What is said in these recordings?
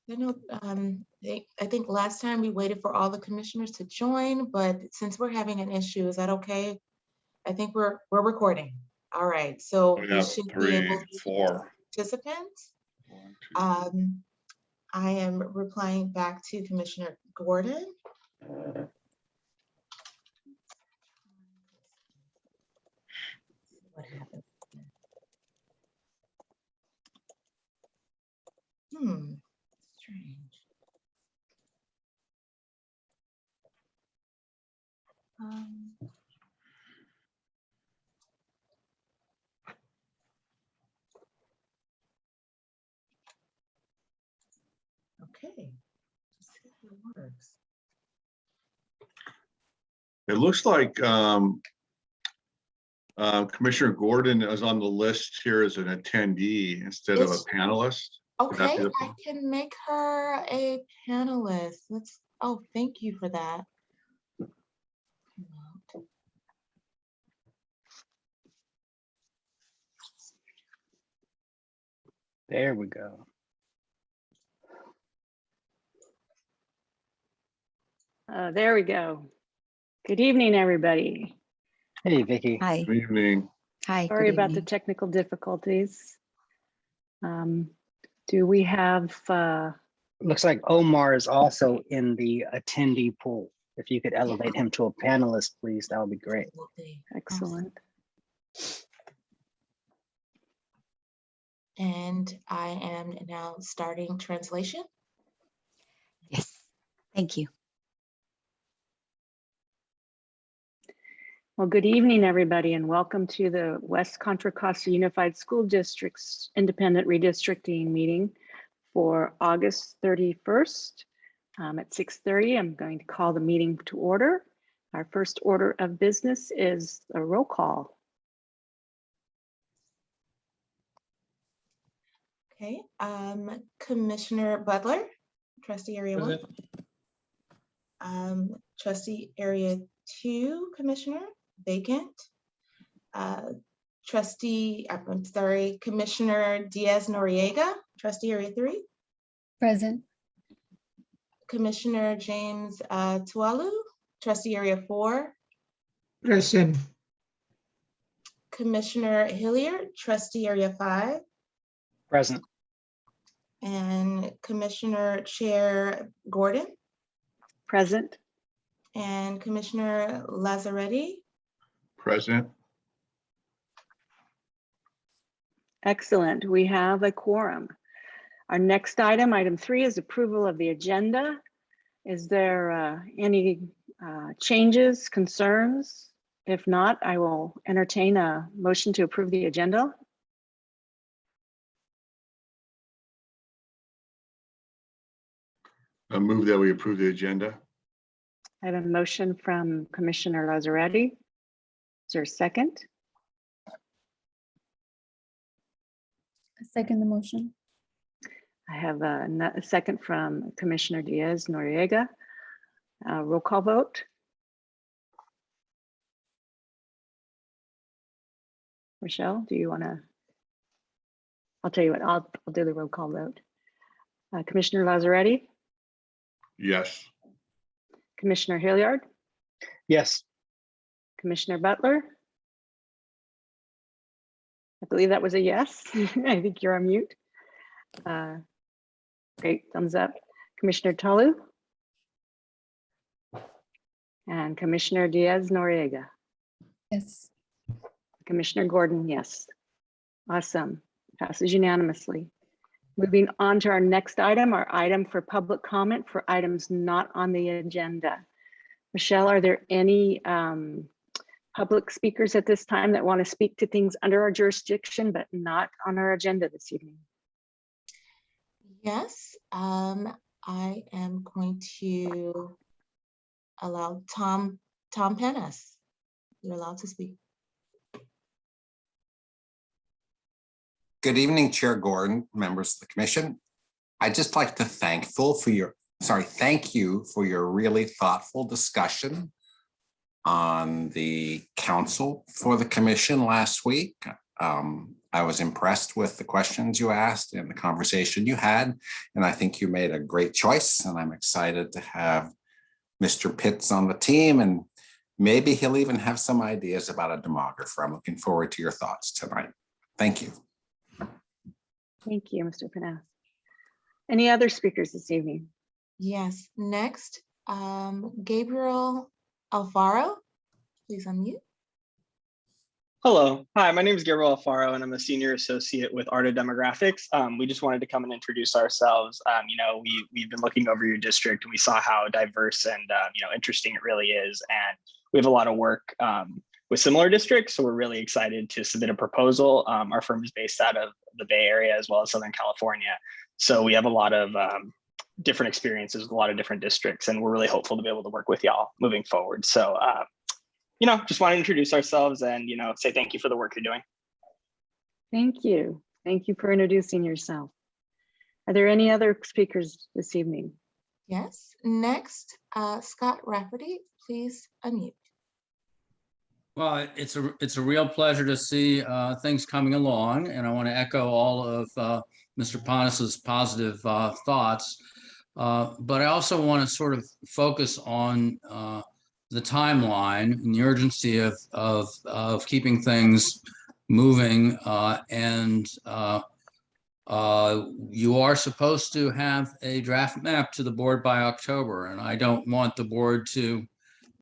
I know, I think last time we waited for all the commissioners to join, but since we're having an issue, is that okay? I think we're recording. All right, so We we have should be 3, able to 4. participants. 1, 2. I am replying back to Commissioner Gordon. What happened? Strange. Okay. Let's see if it works. It looks like Commissioner Gordon is on the list here as an attendee instead of a panelist. Okay, I can make her a panelist. Oh, thank you for that. There we go. There we go. Good evening, everybody. Hey, Vicky. Hi. Good evening. Hi. Sorry good about the evening. technical difficulties. Do we have, Looks like Omar is also in the attendee pool. If you could elevate him to a panelist, please, that would be great. excellent. And I am now starting translation. Yes. Thank you. Well, good evening, everybody, and welcome to the West Contra Costa Unified School District's Independent Redistricting meeting for August 31st at 6:30. I'm going to call the meeting to order. Our first order of business is a roll call. Okay, Commissioner Butler, Trustee Area 1. Trustee Area 2, Commissioner Vacant. Commissioner Diaz-Noriega, Trustee Area 3. Present. Commissioner James Tualu, Trustee Area 4. Present. Commissioner Hilliard, Trustee Area 5. Present. And Commissioner Chair Gordon. Present. And Commissioner Lazzaretti. Present. Excellent. We have a quorum. Our next item, item 3, is approval of the agenda. Is there any changes, concerns? If not, I will entertain a motion to approve the agenda. I move that we approve the agenda. I have a motion from Commissioner Lazzaretti. Is there a second? I second the motion. I have a second from Commissioner Diaz-Noriega. Roll call vote. Rochelle, do you want to? I'll tell you what, I'll do the roll call vote. Commissioner Lazzaretti, Yes. Commissioner Hilliard, Yes. Commissioner Butler. I believe that was a yes. I think you're on mute. Great, thumbs up. Commissioner Talu. And Commissioner Diaz-Noriega. Yes. Commissioner Gordon, yes. Awesome, passes unanimously. Moving on to our next item, our item for public comment for items not on the agenda. Michelle, are there any public speakers at this time that want to speak to things under our jurisdiction, but not on our agenda this evening? Yes, I am going to allow Tom Pennis. You're allowed to speak. Good evening, Chair Gordon, members of the commission. I'd just like to thank you for your really thoughtful discussion on the council for the commission last week. I was impressed with the questions you asked and the conversation you had, and I think you made a great choice, and I'm excited to have Mr. Pitts on the team, and maybe he'll even have some ideas about a demographer. I'm looking forward to your thoughts tonight. Thank you. Thank you, Mr. Panas. Any other speakers this evening? Yes, next, Gabriel Alfaro, please unmute. Hello, hi, my name is Gabriel Alfaro and I'm a senior associate with Arta Demographics. We just wanted to come and introduce ourselves. We've been looking over your district and we saw how diverse and interesting it really is. And we have a lot of work with similar districts, so we're really excited to submit a proposal. Our firm is based out of the Bay Area as well as Southern California. So we have a lot of different experiences with a lot of different districts, and we're really hopeful to be able to work with y'all moving forward. So just want to introduce ourselves and, say thank you for the work you're doing. Thank you. Thank you for introducing yourself. Are there any other speakers this evening? Yes, next, Scott Rafferty, please unmute. Well, it's a real pleasure to see things coming along, and I want to echo all of Mr. Panas's positive thoughts. But I also want to sort of focus on the timeline and the urgency of keeping things moving. You are supposed to have a draft map to the board by October, and I don't want the board to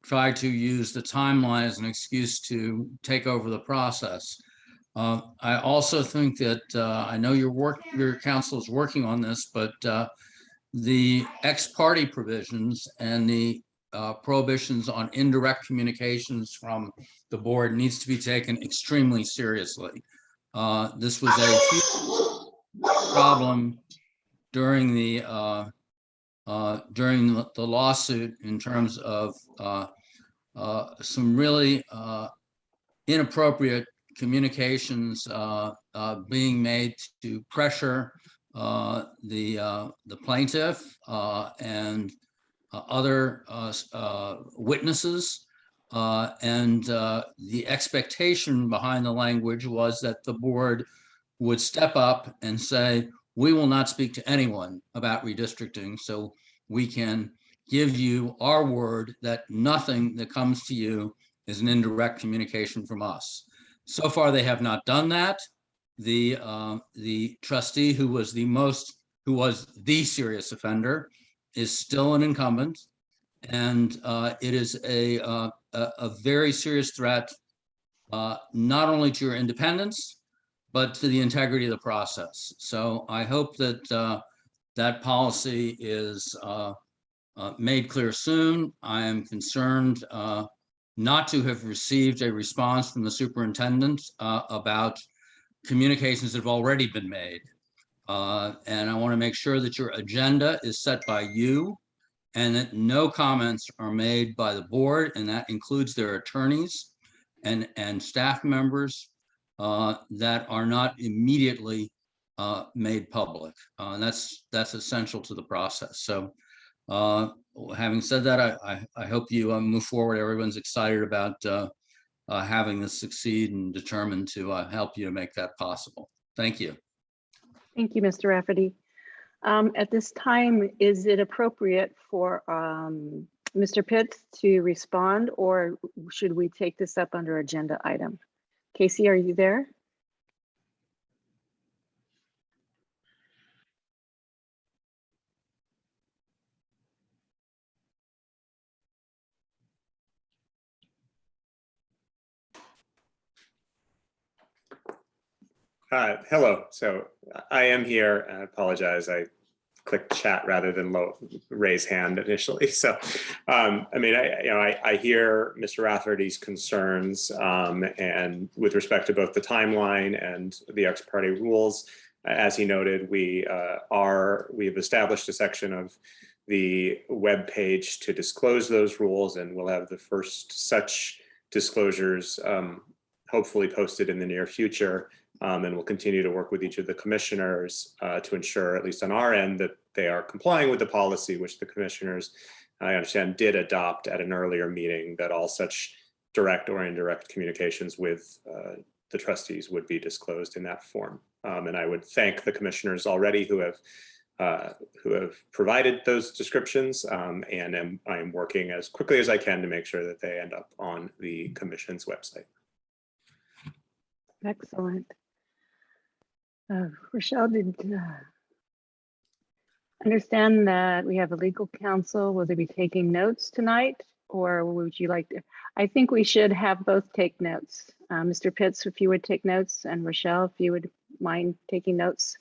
try to use the timeline as an excuse to take over the process. I also think that I know your council is working on this, but the ex parte provisions and the prohibitions on indirect communications from the board needs to be taken extremely seriously. This was a huge problem during the lawsuit in terms of some really inappropriate communications being made to pressure the plaintiff and other witnesses. The expectation behind the language was that the board would step up and say, we will not speak to anyone about redistricting, so we can give you our word that nothing that comes to you is an indirect communication from us. So far, they have not done that. The trustee who was the serious offender is still an incumbent, and it is a very serious threat, not only to your independence, but to the integrity of the process. So I hope that that policy is made clear soon. I am concerned not to have received a response from the superintendent about communications that have already been made. And I want to make sure that your agenda is set by you and that no comments are made by the board, and that includes their attorneys and staff members that are not immediately made public. That's essential to the process. So having said that, I hope you move forward. Everyone's excited about having this succeed and determined to help you to make that possible. Thank you. Thank you, Mr. Rafferty. At this time, is it appropriate for Mr. Pitts to respond, or should we take this up under agenda item? Casey, are you there? Hello. So I am here. I apologize. I clicked chat rather than raise hand initially. So, I hear Mr. Rafferty's concerns, and with respect to both the timeline and the ex parte rules, as he noted, we have established a section of the web page to disclose those rules, and we'll have the first such disclosures hopefully posted in the near future. And we'll continue to work with each of the commissioners to ensure, at least on our end, that they are complying with the policy, which the commissioners, I understand, did adopt at an earlier meeting, that all such direct or indirect communications with the trustees would be disclosed in that form. And I would thank the commissioners already who have provided those descriptions, and I'm working as quickly as I can to make sure that they end up on the commission's website. Excellent. Rochelle, did understand that we have a legal counsel. Will they be taking notes tonight, or would you like to? I think we should have both take notes. Mr. Pitts, if you would take notes, and Rochelle, if you would mind taking notes,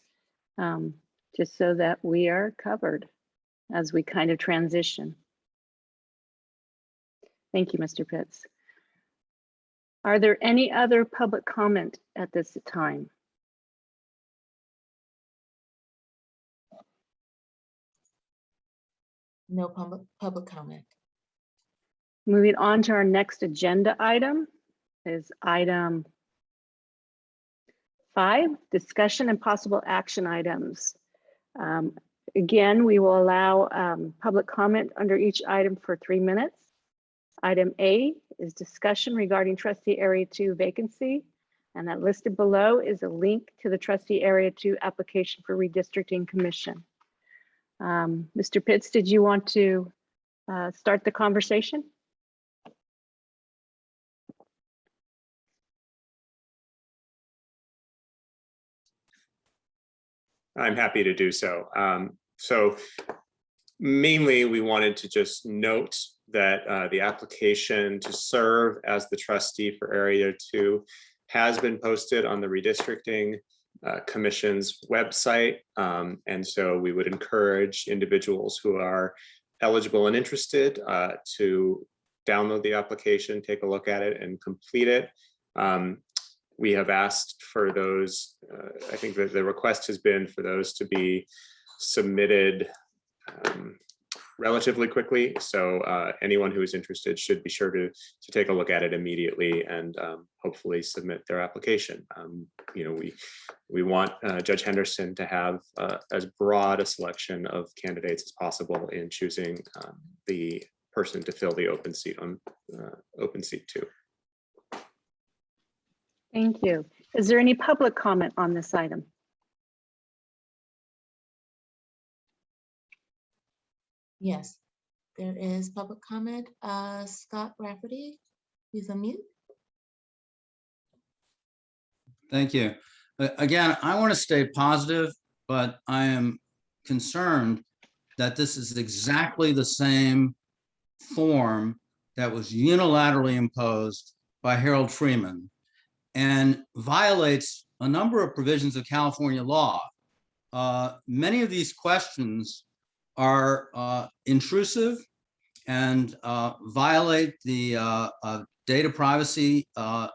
just so that we are covered as we kind of transition. Thank you, Mr. Pitts. Are there any other public comment at this time? No public comment. Moving on to our next agenda item is item 5, discussion and possible action items. Again, we will allow public comment under each item for 3 minutes. Item A is discussion regarding trustee area 2 vacancy, and that listed below is a link to the trustee area 2 application for redistricting commission. Mr. Pitts, did you want to start the conversation? I'm happy to do so. So mainly we wanted to just note that the application to serve as the trustee for Area 2 has been posted on the Redistricting Commission's website. And so we would encourage individuals who are eligible and interested to download the application, take a look at it, and complete it. We have asked for those, I think that the request has been for those to be submitted relatively quickly. So anyone who is interested should be sure to take a look at it immediately and hopefully submit their application. You know, we want Judge Henderson to have as broad a selection of candidates as possible in choosing the person to fill the open seat on open seat 2. Thank you. Is there any public comment on this item? Yes, there is public comment. Scott Rafferty, please unmute. Thank you. Again, I want to stay positive, but I am concerned that this is exactly the same form that was unilaterally imposed by Harold Freeman and violates a number of provisions of California law. Many of these questions are intrusive and violate the data privacy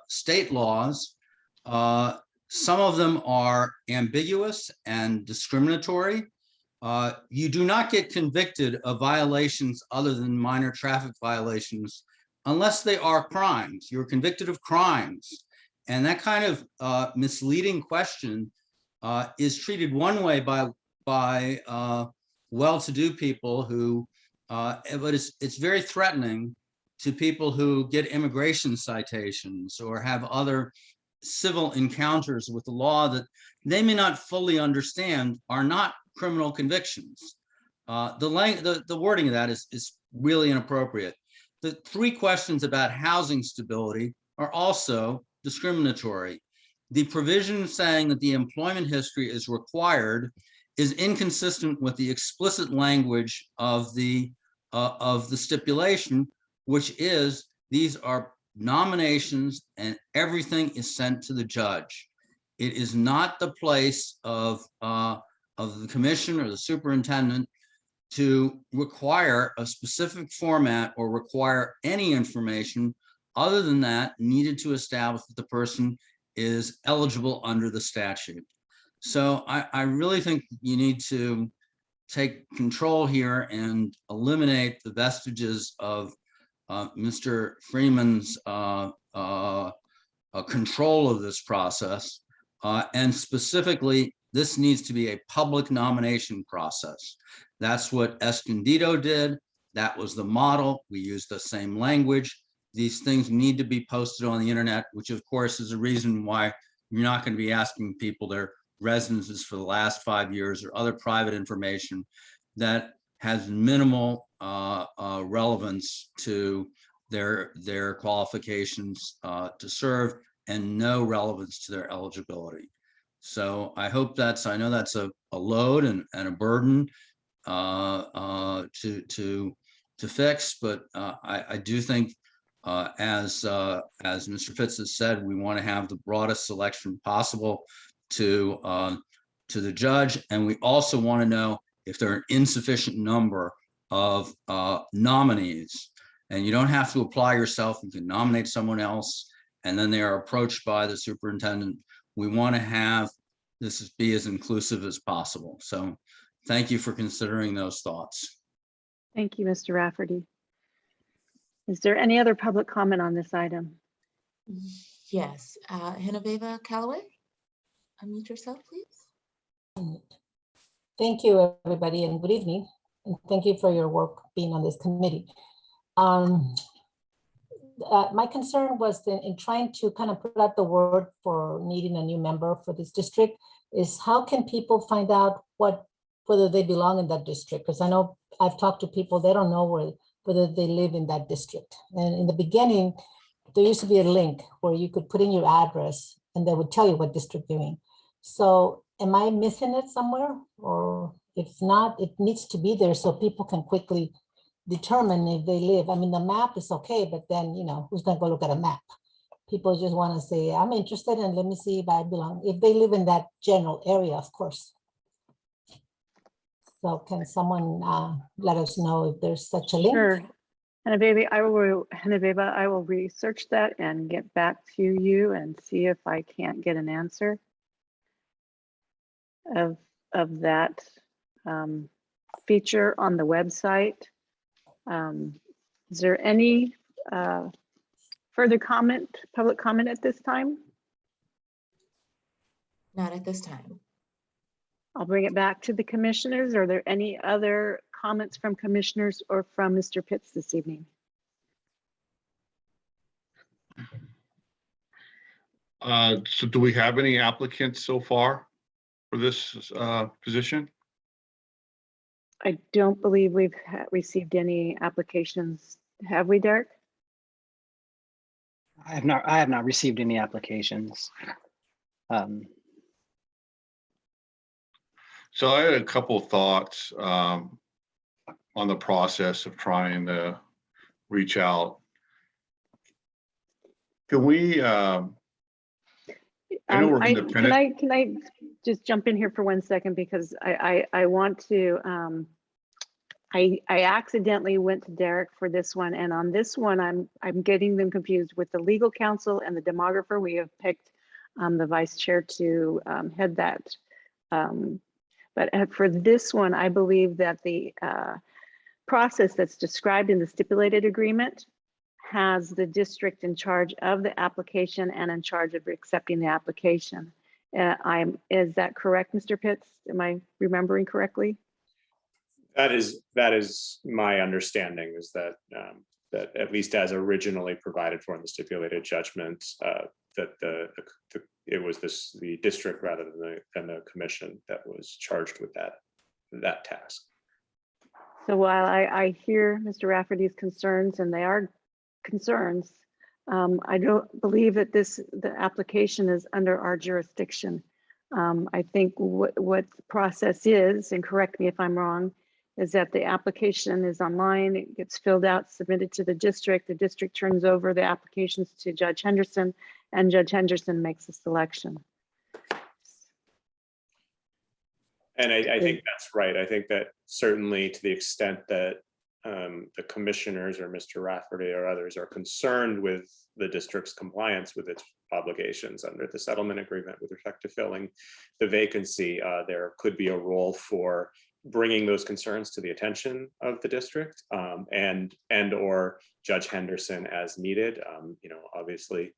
state laws. Some of them are ambiguous and discriminatory. You do not get convicted of violations other than minor traffic violations unless they are crimes. You're convicted of crimes. And that kind of misleading question is treated one way by well-to-do people who, but it's very threatening to people who get immigration citations or have other civil encounters with the law that they may not fully understand are not criminal convictions. The wording of that is really inappropriate. The 3 questions about housing stability are also discriminatory. The provision saying that the employment history is required is inconsistent with the explicit language of the stipulation, which is these are nominations and everything is sent to the judge. It is not the place of the commission or the superintendent to require a specific format or require any information other than that needed to establish that the person is eligible under the statute. So I really think you need to take control here and eliminate the vestiges of Mr. Freeman's control of this process. And specifically, this needs to be a public nomination process. That's what Escondido did. That was the model. We used the same language. these things need to be posted on the internet, which of course is a reason why you're not going to be asking people their residences for the last 5 years or other private information that has minimal relevance to their qualifications to serve and no relevance to their eligibility. So I hope I know that's a load and a burden to fix, but I do think as Mr. Fitz has said, we want to have the broadest selection possible to the judge, and we also want to know if there are an insufficient number of nominees. And you don't have to apply yourself, you can nominate someone else, and then they are approached by the superintendent. We want to have this be as inclusive as possible. So thank you for considering those thoughts. Thank you, Mr. Rafferty. Is there any other public comment on this item? Yes, Genevieve Callaway, unmute yourself, please. Thank you, everybody, and good evening. And thank you for your work being on this committee. My concern was in trying to kind of put out the word for needing a new member for this district is how can people find out whether they belong in that district? Because I know I've talked to people, they don't know whether they live in that district. And in the beginning, there used to be a link where you could put in your address and they would tell you what district you're in. So am I missing it somewhere? Or if not, it needs to be there so people can quickly determine if they live. I mean, the map is okay, but then, who's gonna go look at a map? People just wanna say, I'm interested and let me see if I belong, if they live in that general area, of course. So can someone let us know if there's such a link? Sure. Genevieve, I will research that and get back to you and see if I can't get an answer of that feature on the website. Is there any further public comment at this time? Not at this time. I'll bring it back to the commissioners. Are there any other comments from commissioners or from Mr. Pitts this evening? So do we have any applicants so far for this position? I don't believe we've received any applications. Have we, Derek? I have not received any applications. So I had a couple of thoughts on the process of trying to reach out. Can we, I know we're independent. Can I just jump in here for 1 second, because I want to, I accidentally went to Derek for this one, and on this one, I'm getting them confused with the legal counsel and the demographer. We have picked the vice chair to head that. But for this one, I believe that the process that's described in the stipulated agreement has the district in charge of the application and in charge of accepting the application. Is that correct, Mr. Pitts? Am I remembering correctly? That is my understanding, is that that at least as originally provided for in the stipulated judgment, that it was the district rather than the commission that was charged with that task. So while I hear Mr. Rafferty's concerns, and they are concerns, I don't believe that the application is under our jurisdiction. I think what the process is, and correct me if I'm wrong, is that the application is online, it gets filled out, submitted to the district turns over the applications to Judge Henderson, and Judge Henderson makes a selection. And I think that's right. I think that certainly to the extent that the commissioners or Mr. Rafferty or others are concerned with the district's compliance with its obligations under the settlement agreement with respect to filling the vacancy, there could be a role for bringing those concerns to the attention of the district and or Judge Henderson as needed. Obviously,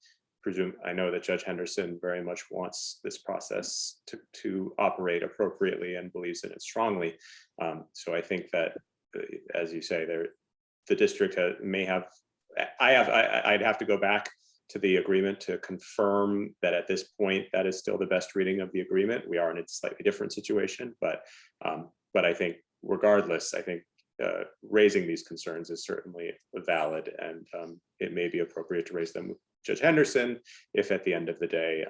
I know that Judge Henderson very much wants this process to operate appropriately and believes in it strongly. So I think that, as you say, the district may have I'd have to go back to the agreement to confirm that at this point, that is still the best reading of the agreement. We are in a slightly different situation, but I think regardless, I think raising these concerns is certainly valid, and it may be appropriate to raise them with Judge Henderson if at the end of the day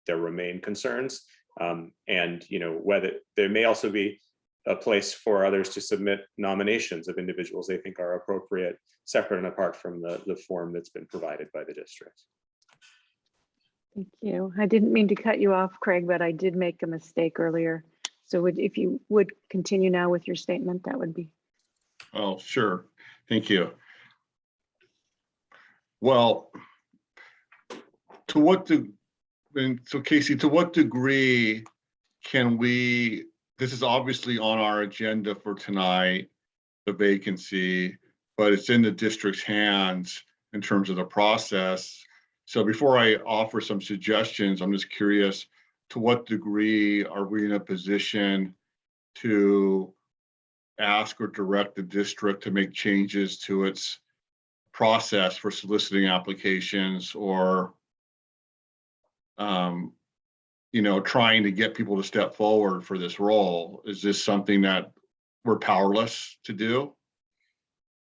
there remain concerns. And whether there may also be a place for others to submit nominations of individuals they think are appropriate, separate and apart from the form that's been provided by the district. Thank you. I didn't mean to cut you off, Craig, but I did make a mistake earlier. So if you would continue now with your statement, that would be. Oh, sure. Thank you. Well, so Casey, to what degree can we, this is obviously on our agenda for tonight, the vacancy, but it's in the district's hands in terms of the process. So before I offer some suggestions, I'm just curious, to what degree are we in a position to ask or direct the district to make changes to its process for soliciting applications, or trying to get people to step forward for this role? Is this something that we're powerless to do?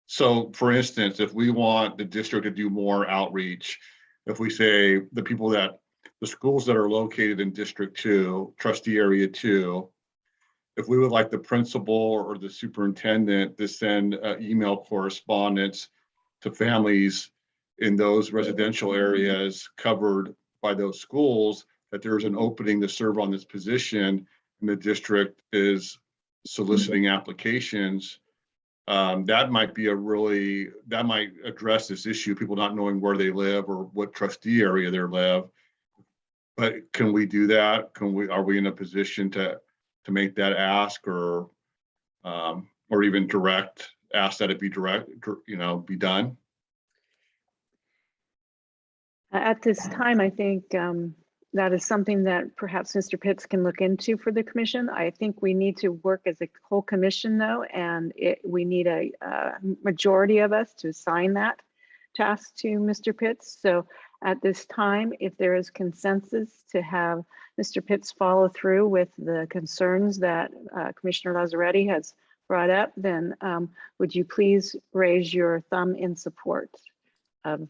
So for instance, if we want the district to do more outreach, if we say the schools that are located in District 2, Trustee Area 2, if we would like the principal or the superintendent to send email correspondence to families in those residential areas covered by those schools, that there's an opening to serve on this position and the district is soliciting applications, that might address this issue, people not knowing where they live or what trustee area they live. But can we do that? Are we in a position to make that ask, or even ask that it be be done? At this time, I think that is something that perhaps Mr. Pitts can look into for the commission. I think we need to work as a whole commission though, and we need a majority of us to assign that task to Mr. Pitts. So at this time, if there is consensus to have Mr. Pitts follow through with the concerns that Commissioner Lazzaretti has brought up, then would you please raise your thumb in support of?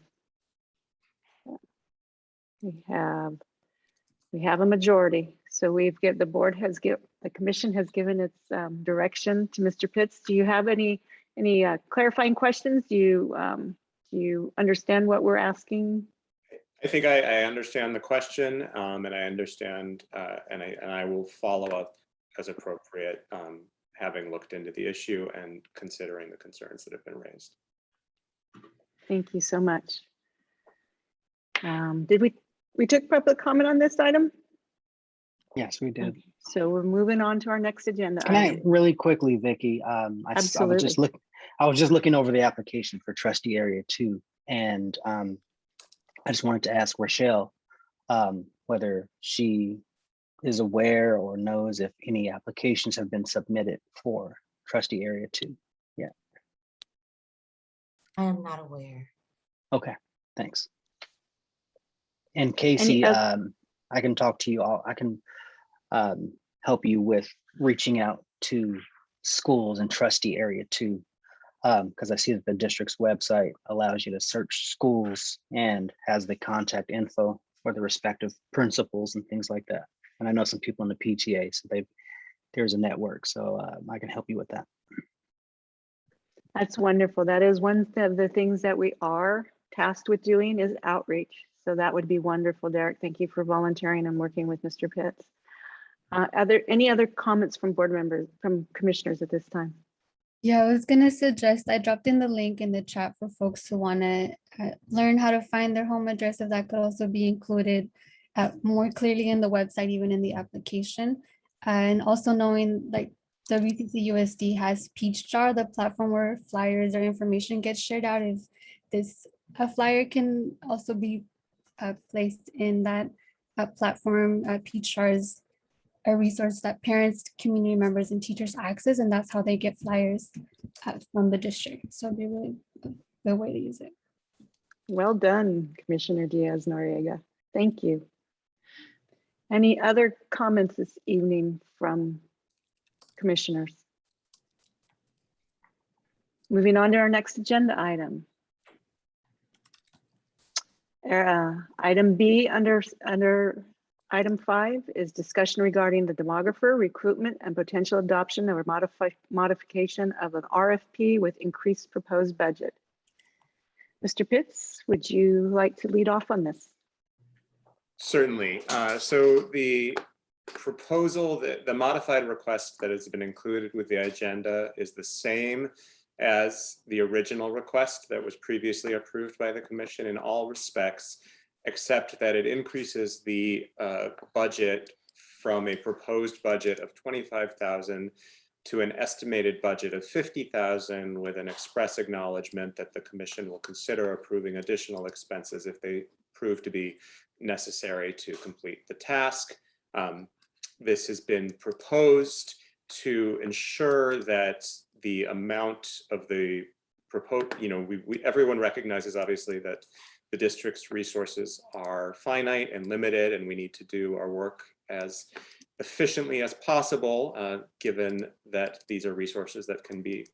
We have a majority. So the commission has given its direction to Mr. Pitts. Do you have any clarifying questions? Do you understand what we're asking? I think I understand the question, and I understand, and I will follow up as appropriate, having looked into the issue and considering the concerns that have been raised. Thank you so much. Did we took public comment on this item? Yes, we did. Okay, so we're moving on to our next agenda. Can I really quickly, Vicki? I was just looking over the application for Trustee Area 2, and I just wanted to ask Rochelle whether she is aware or knows if any applications have been submitted for Trustee Area 2. Yeah. I am not aware. Okay, thanks. And Casey, I can talk to you all. I can help you with reaching out to schools in Trustee Area 2, because I see that the district's website allows you to search schools and has the contact info for the respective principals and things like that. And I know some people in the PTA, so there's a network, so I can help you with that. That's wonderful. That is one of the things that we are tasked with doing is outreach. So that would be wonderful, Derek. Thank you for volunteering and working with Mr. Pitts. Are there any other comments from board members, from commissioners at this time? Yeah, I was gonna suggest, I dropped in the link in the chat for folks who wanna learn how to find their home address, if that could also be included more clearly in the website, even in the application. And also knowing like WCCUSD has Peach Jar, the platform where flyers or information gets shared out. If a flyer can also be placed in that platform, Peach Jar is a resource that parents, community members, and teachers access, and that's how they get flyers from the district. So they really the way to use it. Well done, Commissioner Diaz-Noriega. Thank you. Any other comments this evening from commissioners? Moving on to our next agenda item. Item B under item 5 is discussion regarding the demographer recruitment and potential adoption of a modification of an RFP with increased proposed budget. Mr. Pitts, would you like to lead off on this? Certainly. So the proposal, the modified request that has been included with the agenda is the same as the original request that was previously approved by the commission in all respects, except that it increases the budget from a proposed budget of $25,000 to an estimated budget of $50,000 with an express acknowledgement that the commission will consider approving additional expenses if they prove to be necessary to complete the task. This has been proposed to ensure that the amount of the proposed, everyone recognizes obviously that the district's resources are finite and limited, and we need to do our work as efficiently as possible, given that these are resources that can be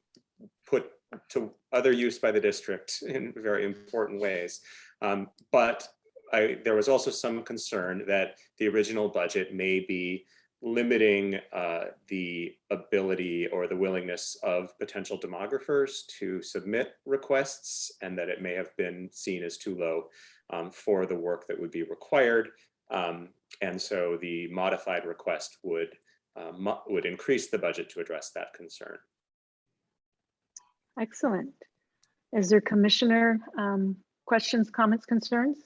put to other use by the district in very important ways. But there was also some concern that the original budget may be limiting the ability or the willingness of potential demographers to submit requests, and that it may have been seen as too low for the work that would be required. And so the modified request would increase the budget to address that concern. Excellent. Is there commissioner questions, comments, concerns?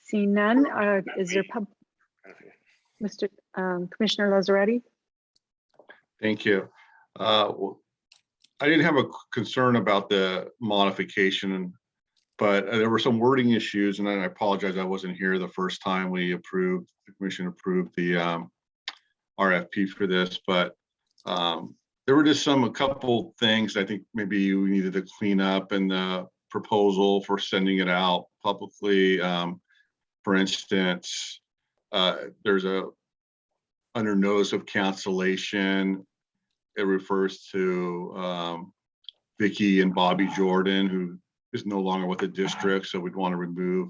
Seeing none, is there Mr. Commissioner Lazzaretti? Thank you. Well, I didn't have a concern about the modification, but there were some wording issues, and I apologize, I wasn't here the first time the commission approved the RFP for this, but there were just a couple things I think maybe we needed to clean up in the proposal for sending it out publicly. For instance, there's under notice of cancellation, it refers to Vicky and Bobby Jordan, who is no longer with the district. So we'd want to remove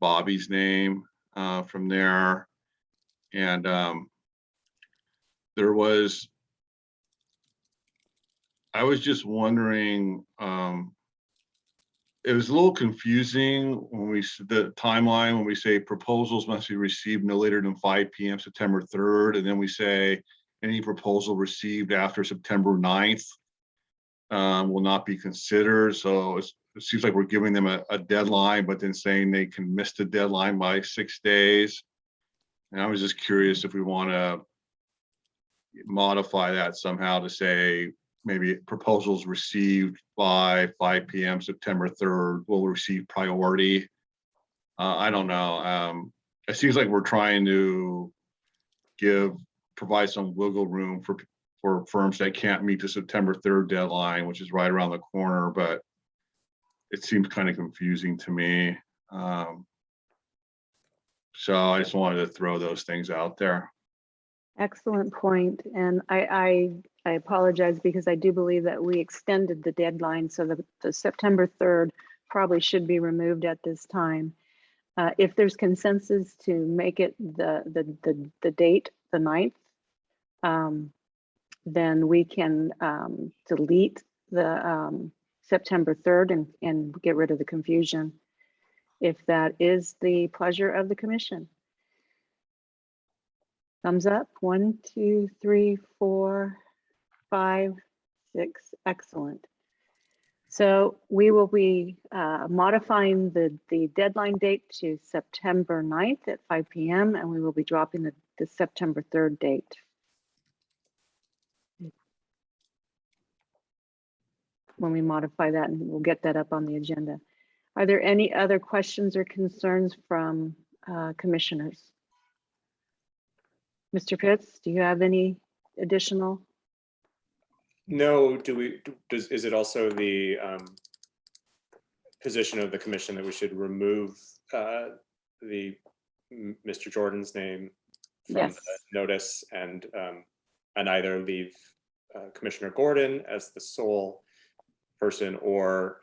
Bobby's name from there. And I was just wondering, it was a little confusing when the timeline, when we say proposals must be received no later than 5 p.m. September 3rd. And then we say any proposal received after September 9th will not be considered. So it seems like we're giving them a deadline, but then saying they can miss the deadline by 6 days. And I was just curious if we want to modify that somehow to say, maybe proposals received by 5 p.m. September 3rd will receive priority. I don't know. It seems like we're trying to provide some wiggle room for firms that can't meet the September 3rd deadline, which is right around the corner, but it seems kind of confusing to me. So I just wanted to throw those things out there. Excellent point. And I apologize because I do believe that we extended the deadline, so the September 3rd probably should be removed at this time. If there's consensus to make it the date, the 9th, then we can delete the September 3rd and get rid of the confusion, if that is the pleasure of the commission. Thumbs up. 1, 2, 3, 4, 5, 6. Excellent. So we will be modifying the deadline date to September 9th at 5 p.m. and we will be dropping the September 3rd date. When we modify that, and we'll get that up on the agenda. Are there any other questions or concerns from commissioners? Mr. Pitts, do you have any additional? No, is it also the position of the commission that we should remove Mr. Jordan's name from Yes. the notice and either leave Commissioner Gordon as the sole person or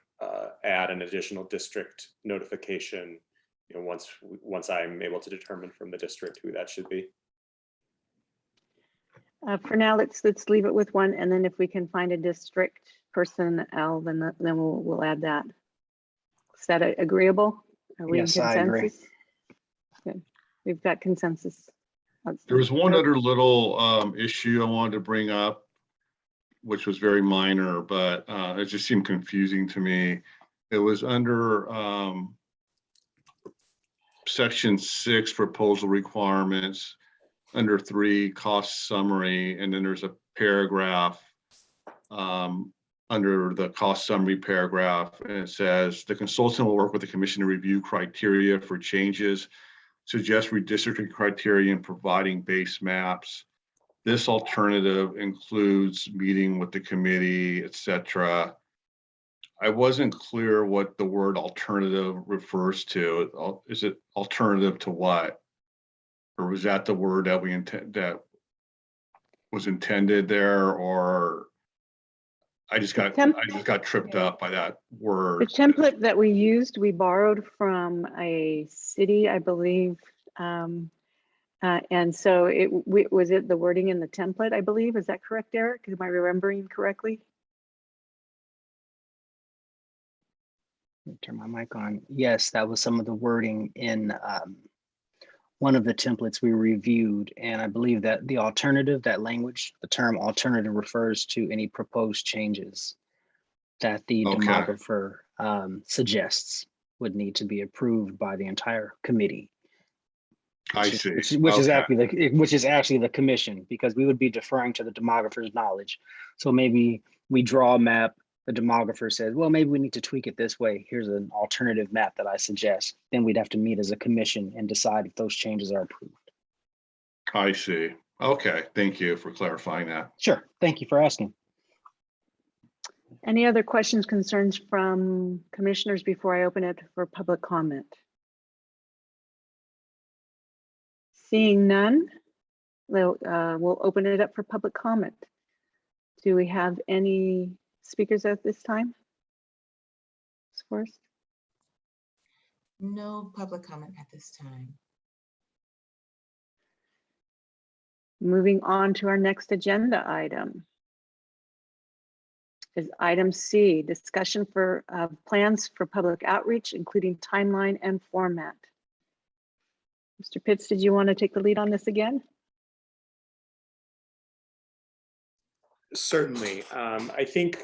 add an additional district notification, you know, once I'm able to determine from the district who that should be? For now, let's leave it with one, and then if we can find a district personnel, then we'll add that. Is that agreeable? Are we in Yes, I agree. consensus? Good. We've got consensus. There was one other little issue I wanted to bring up, which was very minor, but it just seemed confusing to me. It was under section 6 proposal requirements, under 3 cost summary, and then there's a paragraph under the cost summary paragraph, and it says the consultant will work with the commission to review criteria for changes, suggest redistricting criteria, and providing base maps. This alternative includes meeting with the committee, etc. I wasn't clear what the word alternative refers to. Is it alternative to what? Or was that the word that that was intended there? Or I just got tripped up by that word. The template that we used, we borrowed from a city, I believe. And so was it the wording in the template, I believe? Is that correct, Eric? Am I remembering correctly? Let me turn my mic on. Yes, that was some of the wording in one of the templates we reviewed. And I believe that the alternative, that language, the term alternative refers to any proposed changes that the demographer suggests would need to be approved by the entire committee. I see. Which is actually the commission, because we would be deferring to the demographer's knowledge. So maybe we draw a map, the demographer says, well, maybe we need to tweak it this way. Here's an alternative map that I suggest. Then we'd have to meet as a commission and decide if those changes are approved. I see. Okay, thank you for clarifying that. Sure, thank you for asking. Any other questions, concerns from commissioners before I open it for public comment? Seeing none, we'll open it up for public comment. Do we have any speakers at this time? First. No public comment at this time. Moving on to our next agenda item is item C, discussion for plans for public outreach, including timeline and format. Mr. Pitts, did you want to take the lead on this again? Certainly. I think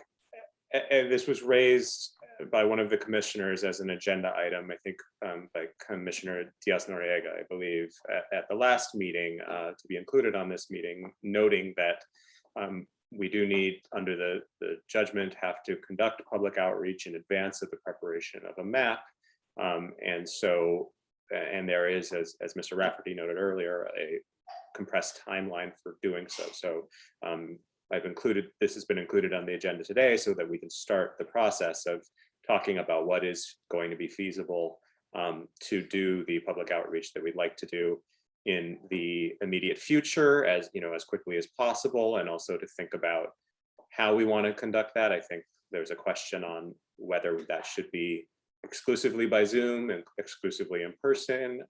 this was raised by one of the commissioners as an agenda item, I think by Commissioner Diaz-Noriega, I believe, at the last meeting to be included on this meeting, noting that we do need, under the judgment, have to conduct public outreach in advance of the preparation of a map. And there is, as Mr. Rafferty noted earlier, a compressed timeline for doing so. So this has been included on the agenda today so that we can start the process of talking about what is going to be feasible to do the public outreach that we'd like to do in the immediate future, as quickly as possible, and also to think about how we want to conduct that. I think there's a question on whether that should be exclusively by Zoom and exclusively in person,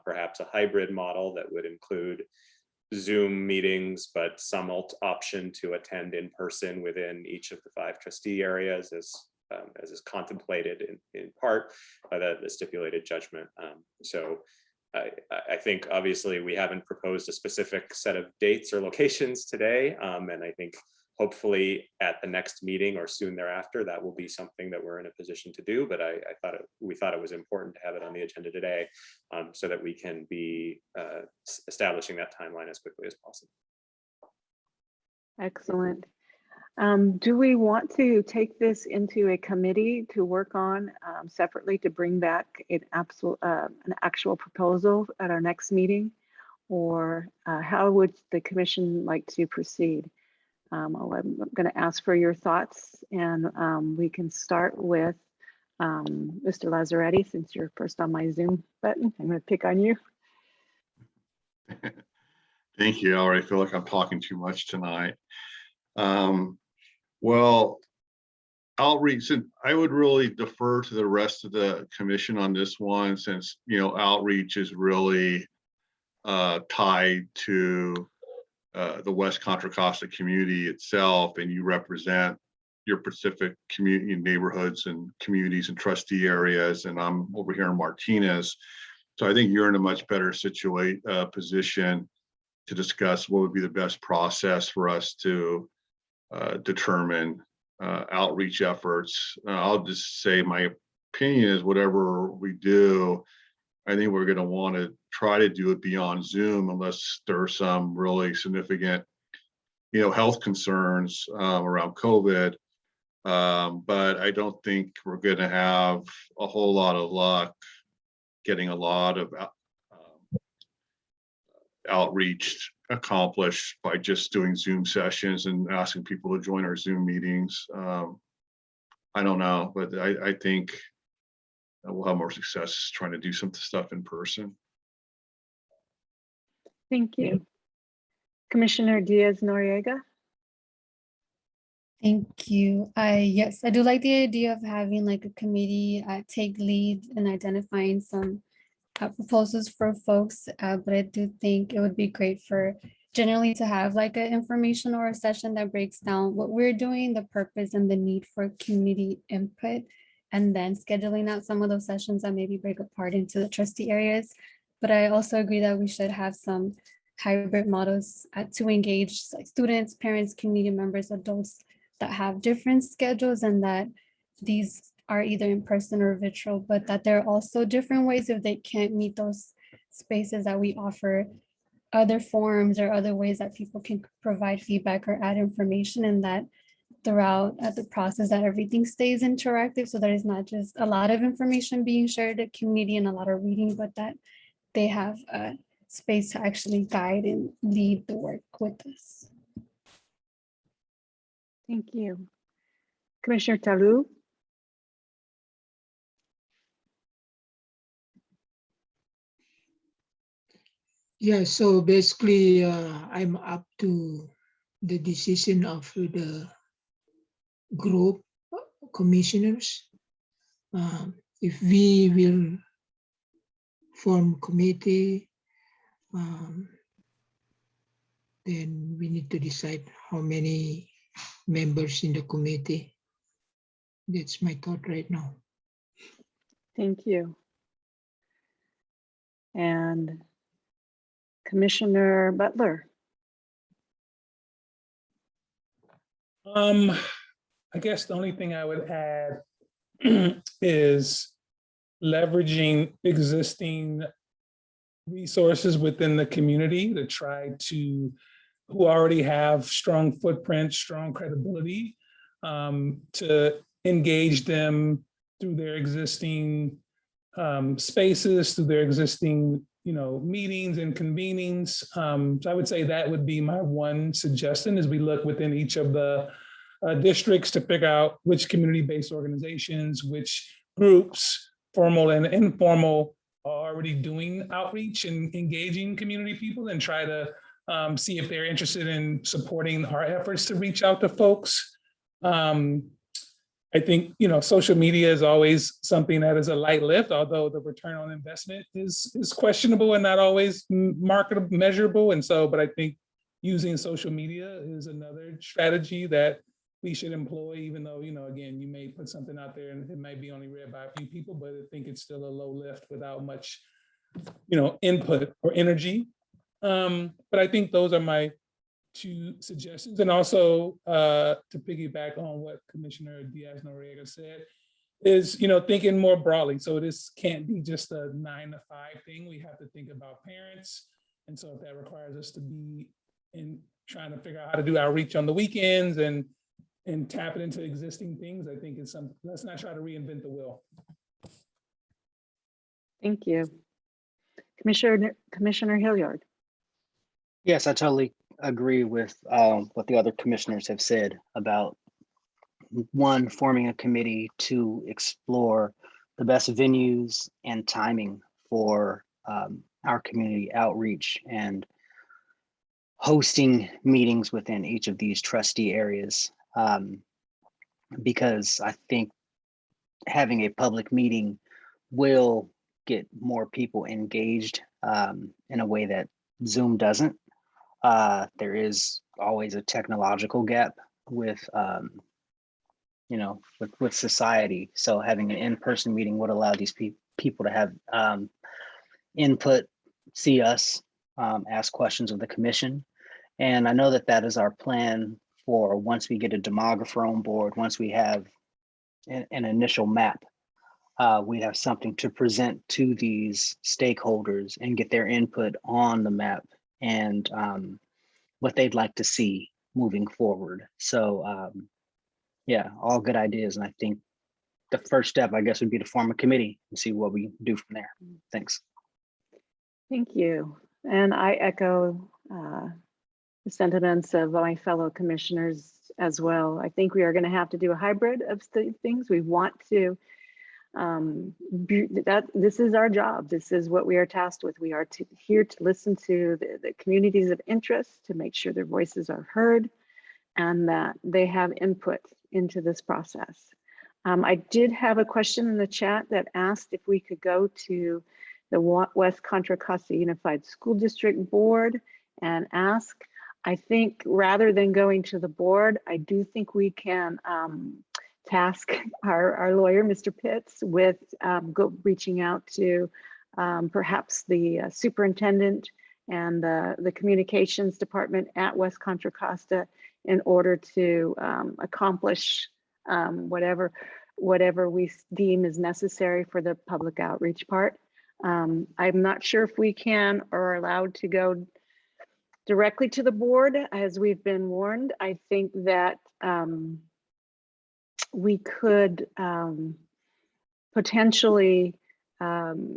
perhaps a hybrid model that would include Zoom meetings, but some option to attend in person within each of the 5 trustee areas, as is contemplated in part by the stipulated judgment. So I think obviously we haven't proposed a specific set of dates or locations today, and I think hopefully at the next meeting or soon thereafter, that will be something that we're in a position to do. But we thought it was important to have it on the agenda today so that we can be establishing that timeline as quickly as possible. Excellent. Do we want to take this into a committee to work on separately to bring back an actual proposal at our next meeting? Or how would the commission like to proceed? I'm going to ask for your thoughts, and we can start with Mr. Lazzaretti, since you're first on my Zoom button. I'm going to pick on you. Thank you. I already feel like I'm talking too much tonight. Well, outreach, and I would really defer to the rest of the commission on this one, since, you know, outreach is really tied to the West Contra Costa community itself, and you represent your Pacific community neighborhoods and communities and trustee areas, and I'm over here in Martinez. So I think you're in a much better position to discuss what would be the best process for us to determine outreach efforts. I'll just say my opinion is whatever we do, I think we're going to want to try to do it beyond Zoom unless there's some really significant, you know, health concerns around COVID. But I don't think we're going to have a whole lot of luck getting a lot of outreach accomplished by just doing Zoom sessions and asking people to join our Zoom meetings. I don't know, but I think we'll have more success trying to do some stuff in person. Thank you. Commissioner Diaz-Noriega. Thank you. Yes, I do like the idea of having like a committee take lead in identifying some proposals for folks, but I do think it would be great for generally to have like an information or a session that breaks down what we're doing, the purpose and the need for community input, and then scheduling out some of those sessions that maybe break apart into the trustee areas. But I also agree that we should have some hybrid models to engage like students, parents, community members, adults that have different schedules, and that these are either in person or virtual, but that there are also different ways if they can't meet those spaces that we offer other forums or other ways that people can provide feedback or add information, and that throughout the process that everything stays interactive, so that it's not just a lot of information being shared at community and a lot of reading, but that they have a space to actually guide and lead the work with us. Thank you. Commissioner Talou. Yeah, so basically, I'm up to the decision of the group commissioners. If we will form committee, then we need to decide how many members in the committee. That's my thought right now. Thank you. And Commissioner Butler. I guess the only thing I would add is leveraging existing resources within the community to try to, who already have strong footprint, strong credibility, to engage them through their existing spaces, through their existing, meetings and convenings. So I would say that would be my one suggestion as we look within each of the districts to figure out which community-based organizations, which groups, formal and informal, are already doing outreach and engaging community people, and try to see if they're interested in supporting our efforts to reach out to folks. I think, social media is always something that is a light lift, although the return on investment is questionable and not always marketable, measurable. And so, but I think using social media is another strategy that we should employ, even though, again, you may put something out there and it might be only read by a few people, but I think it's still a low lift without much, input or energy. But I think those are my two suggestions. And also to piggyback on what Commissioner Diaz-Noriega said is, thinking more broadly. So this can't be just a 9 to 5 thing. We have to think about parents. And so if that requires us to be in trying to figure out how to do outreach on the weekends and tap it into existing things, I think it's something, let's not try to reinvent the wheel. Thank you. Commissioner Hilliard. Yes, I totally agree with what the other commissioners have said about one, forming a committee to explore the best venues and timing for our community outreach and hosting meetings within each of these trustee areas. Because I think having a public meeting will get more people engaged in a way that Zoom doesn't. There is always a technological gap with, you know, with society. So having an in-person meeting would allow these people to have input, see us, ask questions of the commission. And I know that that is our plan for once we get a demographer on board, once we have an initial map, we have something to present to these stakeholders and get their input on the map and what they'd like to see moving forward. So yeah, all good ideas. And I think the first step, I guess, would be to form a committee and see what we do from there. Thanks. Thank you. And I echo the sentiments of my fellow commissioners as well. I think we are going to have to do a hybrid of things. We want to, this is our job. This is what we are tasked with. We are here to listen to the communities of interest, to make sure their voices are heard and that they have input into this process. I did have a question in the chat that asked if we could go to the West Contra Costa Unified School District Board and ask. I think rather than going to the board, I do think we can task our lawyer, Mr. Pitts, with reaching out to perhaps the superintendent and the communications department at West Contra Costa in order to accomplish whatever we deem is necessary for the public outreach part. I'm not sure if we can or are allowed to go directly to the board as we've been warned. I think that we could potentially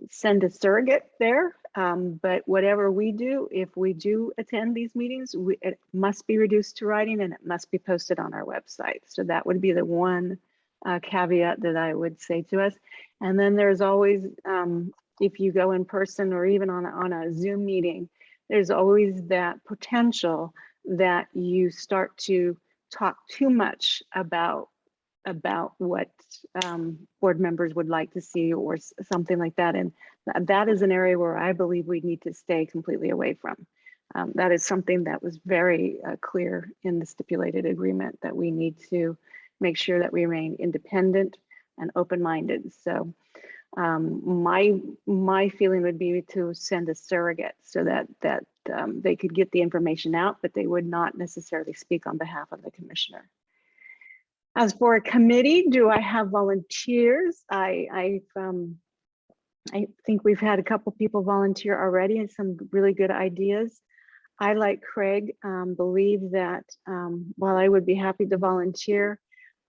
send a surrogate there, but whatever we do, if we do attend these meetings, it must be reduced to writing and it must be posted on our website. So that would be the one caveat that I would say to us. And then there's always, if you go in person or even on a Zoom meeting, there's always that potential that you start to talk too much about what board members would like to see or something like that. And that is an area where I believe we need to stay completely away from. That is something that was very clear in the stipulated agreement, that we need to make sure that we remain independent and open-minded. So my feeling would be to send a surrogate so that they could get the information out, but they would not necessarily speak on behalf of the commissioner. As for a committee, do I have volunteers? I think we've had a couple people volunteer already and some really good ideas. I, like Craig, believe that while I would be happy to volunteer,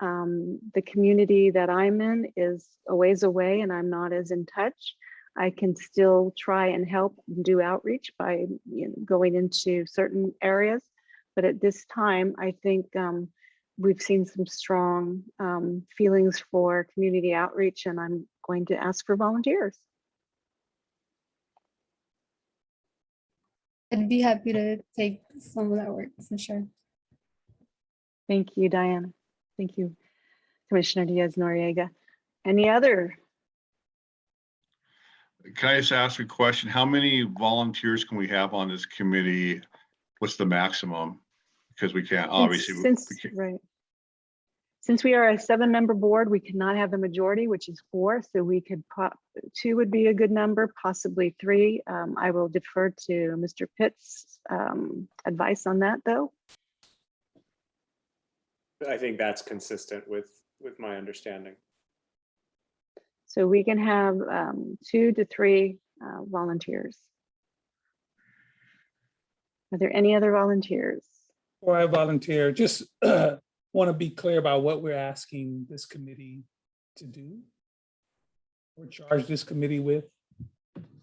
the community that I'm in is a ways away and I'm not as in touch. I can still try and help do outreach by going into certain areas. But at this time, I think we've seen some strong feelings for community outreach, and I'm going to ask for volunteers. I'd be happy to take some of that work for sure. Thank you, Diana. Thank you, Commissioner Diaz-Noriega. Any other? Can I just ask a question? How many volunteers can we have on this committee? What's the maximum? Because we can't, obviously. Right. Since we are a 7-member board, we cannot have the majority, which is 4. So we could, 2 would be a good number, possibly 3. I will defer to Mr. Pitt's advice on that, though. I think that's consistent with my understanding. So we can have 2 to 3 volunteers. Are there any other volunteers? Before I volunteer, just want to be clear about what we're asking this committee to do or charge this committee with.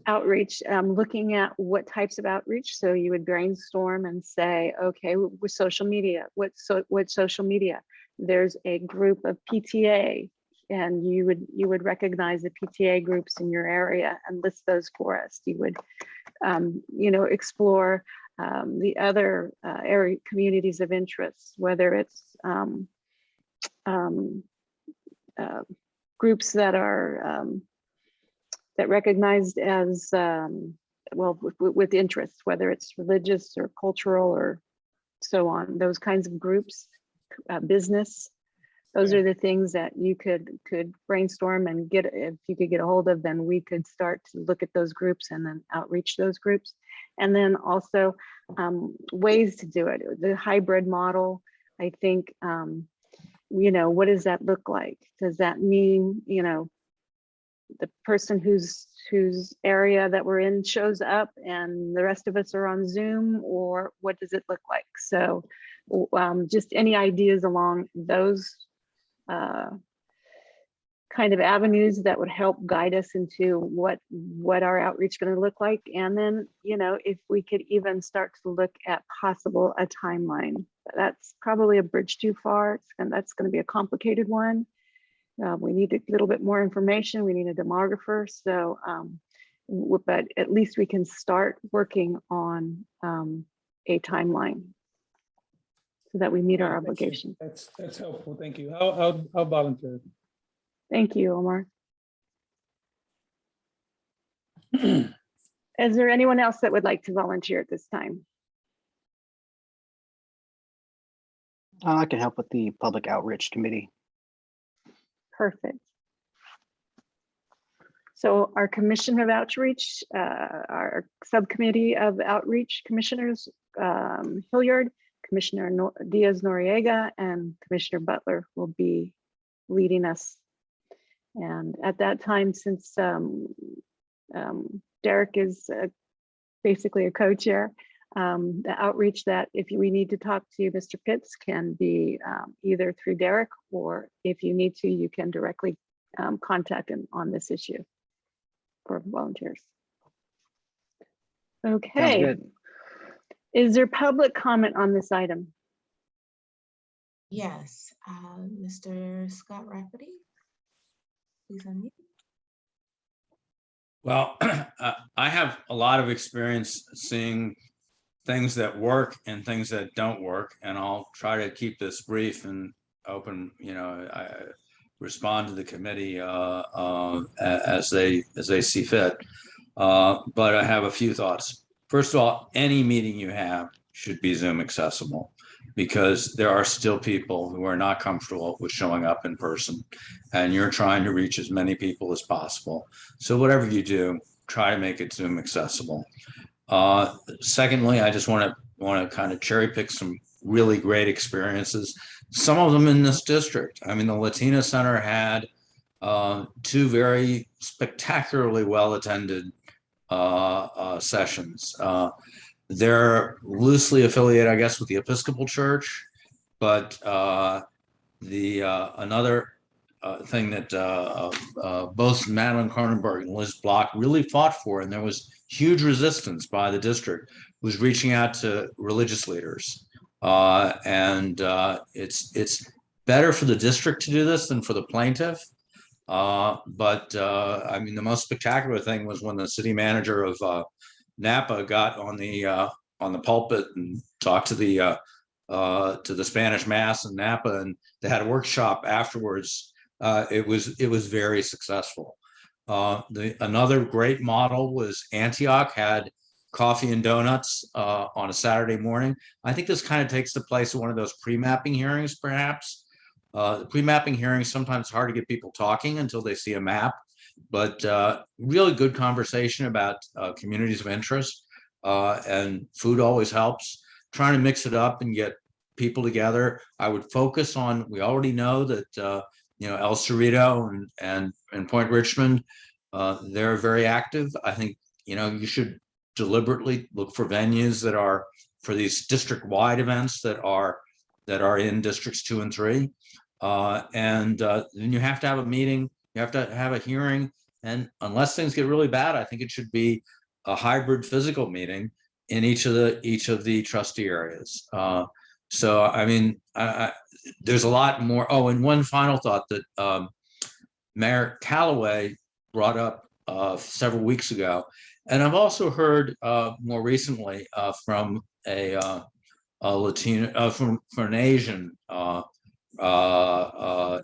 outreach, looking at what types of outreach. So you would brainstorm and say, okay, with social media, what social media? There's a group of PTA, and you would recognize the PTA groups in your area and list those for us. You would, explore the other area communities of interest, whether it's groups that are that recognized as with interests, whether it's religious or cultural or so on, those kinds of groups, business. Those are the things that you could brainstorm and get. If you could get a hold of, then we could start to look at those groups and then outreach those groups. And then also ways to do it. The hybrid model, I think, what does that look like? Does that mean, the person whose area that we're in shows up and the rest of us are on Zoom, or what does it look like? So just any ideas along those kind of avenues that would help guide us into what our outreach is going to look like. And then, if we could even start to look at possible a timeline. That's probably a bridge too far, and that's going to be a complicated one. We need a little bit more information. We need a demographer. So, but at least we can start working on a timeline so that we meet our obligation. That's helpful. Thank you. I'll volunteer. Thank you, Omar. Is there anyone else that would like to volunteer at this time? I can help with the public outreach committee. Perfect. So our Commission of Outreach, our subcommittee of outreach commissioners, Hilliard, Commissioner Diaz-Noriega, and Commissioner Butler will be leading us. And at that time, since Derek is basically a co-chair, the outreach that if we need to talk to Mr. Pitts can be either through Derek, or if you need to, you can directly contact him on this issue for volunteers. Okay. Is there public comment on this item? Yes, Mr. Scott Rafferty, please unmute. Well, I have a lot of experience seeing things that work and things that don't work, and I'll try to keep this brief and open. I respond to the committee as they see fit. But I have a few thoughts. First of all, any meeting you have should be Zoom accessible, because there are still people who are not comfortable with showing up in person, and you're trying to reach as many people as possible. So whatever you do, try to make it Zoom accessible. Secondly, I just want to kind of cherry pick some really great experiences. Some of them in this district. I mean, the Latina Center had 2 very spectacularly well-attended sessions. They're loosely affiliated, I guess, with the Episcopal Church, but another thing that both Madeline Cronenberg and Liz Block really fought for, and there was huge resistance by the district, was reaching out to religious leaders. It's better for the district to do this than for the plaintiff. I mean, the most spectacular thing was when the city manager of Napa got on the pulpit and talked to the Spanish Mass in Napa, and they had a workshop afterwards. It was very successful. Another great model was Antioch had coffee and donuts on a Saturday morning. I think this kind of takes the place of one of those pre-mapping hearings, perhaps. The pre-mapping hearings, sometimes hard to get people talking until they see a map, but really good conversation about communities of interest, and food always helps. Trying to mix it up and get people together. I would focus on, we already know that El Cerrito and Point Richmond, they're very active. I think you should deliberately look for venues that are for these district-wide events that are in districts 2 and 3. Then you have to have a meeting, you have to have a hearing, And unless things get really bad, I think it should be a hybrid physical meeting in each of the trustee areas. So, I mean, there's a lot more. Oh, and one final thought that Mayor Callaway brought up several weeks ago, and I've also heard more recently from a Latino, from an Asian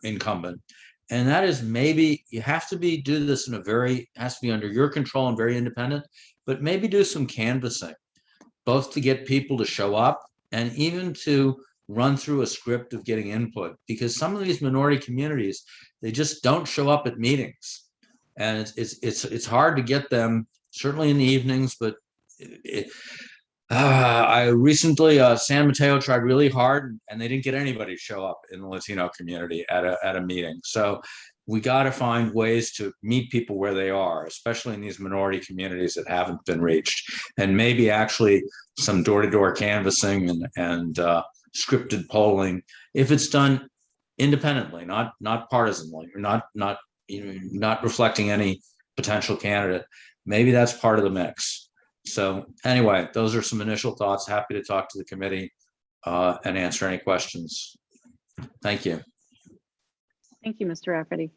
incumbent, and that is maybe you have to do this in a has to be under your control and very independent, but maybe do some canvassing, both to get people to show up and even to run through a script of getting input, because some of these minority communities, they just don't show up at meetings, and it's hard to get them, certainly in the evenings. But I recently, San Mateo tried really hard, and they didn't get anybody to show up in the Latino community at a meeting. So we got to find ways to meet people where they are, especially in these minority communities that haven't been reached, and maybe actually some door-to-door canvassing and scripted polling, if it's done independently, not partisanly, or not reflecting any potential candidate. Maybe that's part of the mix. So anyway, those are some initial thoughts. Happy to talk to the committee and answer any questions. Thank you. Thank you, Mr. Rafferty.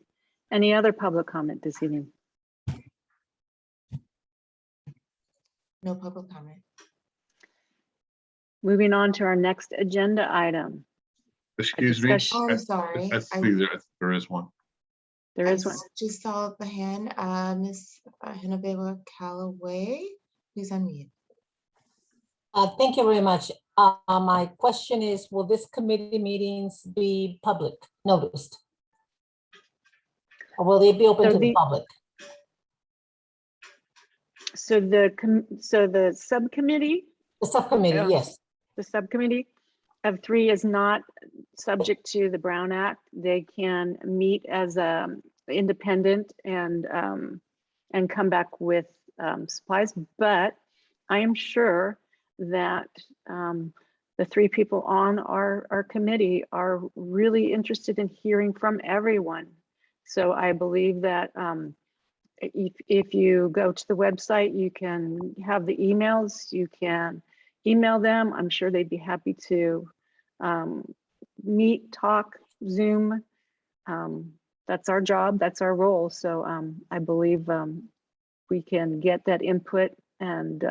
Any other public comment this evening? No public comment. Moving on to our next agenda item. Excuse me. Oh, I'm sorry. I see there is one. There is one. Just saw the hand, Ms. Genoveva Callaway. Please unmute. Thank you very much. My question is, will this committee meetings be public noticed? Or will they be open to the public? So the subcommittee? The subcommittee, yes. The subcommittee of 3 is not subject to the Brown Act. They can meet as independent and come back with supplies, but I am sure that the 3 people on our committee are really interested in hearing from everyone. So I believe that if you go to the website, you can have the emails, you can email them. I'm sure they'd be happy to meet, talk, Zoom. That's our job, that's our role. So I believe we can get that input, and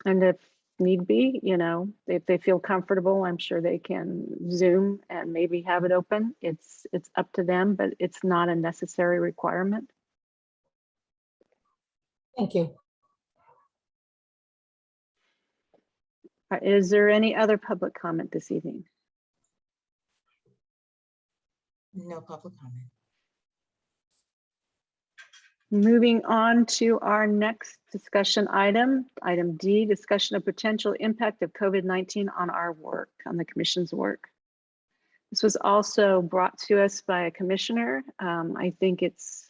if need be, if they feel comfortable, I'm sure they can Zoom and maybe have it open. It's up to them, but it's not a necessary requirement. Thank you. Is there any other public comment this evening? No public comment. Moving on to our next discussion item, item D, discussion of potential impact of COVID-19 on our work, on the commission's work. This was also brought to us by a commissioner. I think it's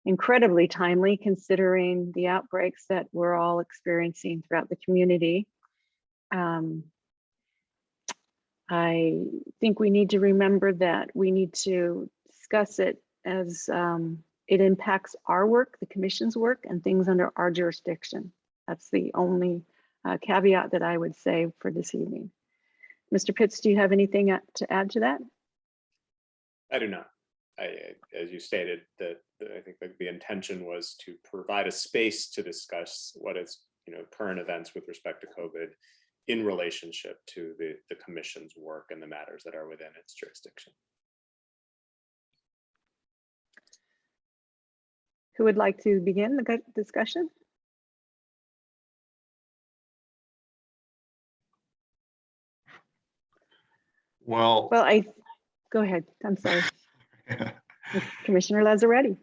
incredibly timely considering the outbreaks that we're all experiencing throughout the community. I think we need to remember that we need to discuss it as it impacts our work, the commission's work, and things under our jurisdiction. That's the only caveat that I would say for this evening. Mr. Pitts, do you have anything to add to that? I do not. As you stated, I think the intention was to provide a space to discuss what is, current events with respect to COVID in relationship to the commission's work and the matters that are within its jurisdiction. Who would like to begin the discussion? Well, go ahead. I'm sorry. Commissioner Lazzaretti.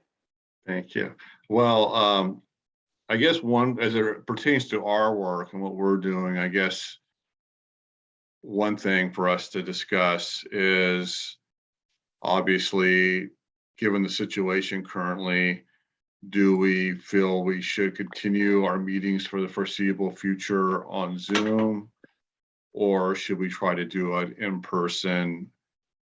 Thank you. Well, I guess as it pertains to our work and what we're doing, I guess one thing for us to discuss is, obviously, given the situation currently, do we feel we should continue our meetings for the foreseeable future on Zoom, or should we try to do it in person?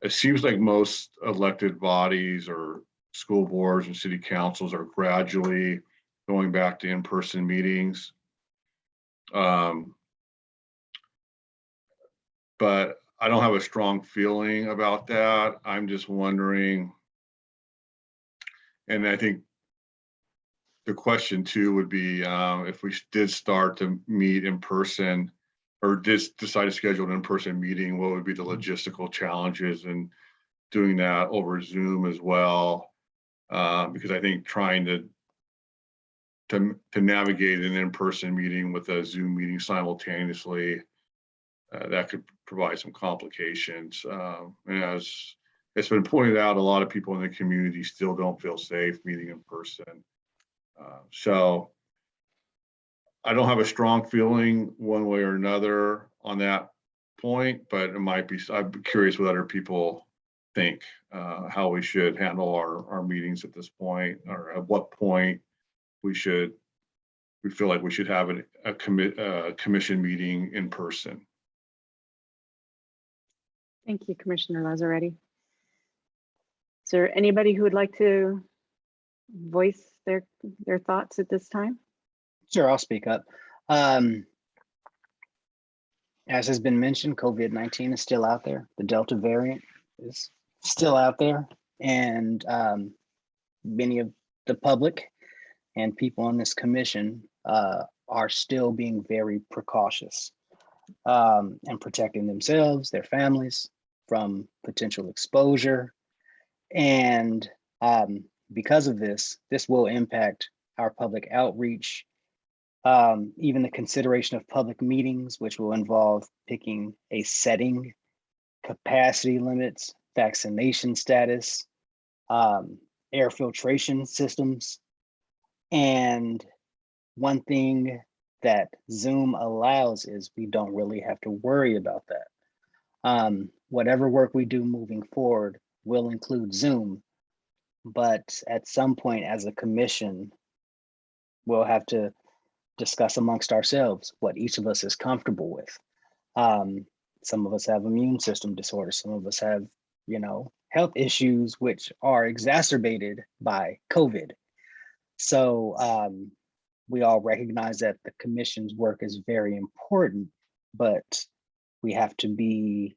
It seems like most elected bodies or school boards and city councils are gradually going back to in-person meetings. But I don't have a strong feeling about that. I'm just wondering, and I think the question too would be, if we did start to meet in person or did decide to schedule an in-person meeting, what would be the logistical challenges in doing that over Zoom as well? Because I think trying to navigate an in-person meeting with a Zoom meeting simultaneously, that could provide some complications. And as it's been pointed out, a lot of people in the community still don't feel safe meeting in person. So I don't have a strong feeling one way or another on that point, but it might be, I'm curious what other people think, how we should handle our meetings at this point, or at what point we feel like we should have a commission meeting in person. Thank you, Commissioner Lazzaretti. Is there anybody who would like to voice their thoughts at this time? Sure, I'll speak up. As has been mentioned, COVID-19 is still out there. The Delta variant is still out there, and many of the public and people on this commission are still being very precautious and protecting themselves, their families from potential exposure. And because of this will impact our public outreach, even the consideration of public meetings, which will involve picking a setting, capacity limits, vaccination status, air filtration systems. And one thing that Zoom allows is we don't really have to worry about that. Whatever work we do moving forward will include Zoom, but at some point as a commission, we'll have to discuss amongst ourselves what each of us is comfortable with. Some of us have immune system disorders. Some of us have, health issues which are exacerbated by COVID. So we all recognize that the commission's work is very important, but we have to be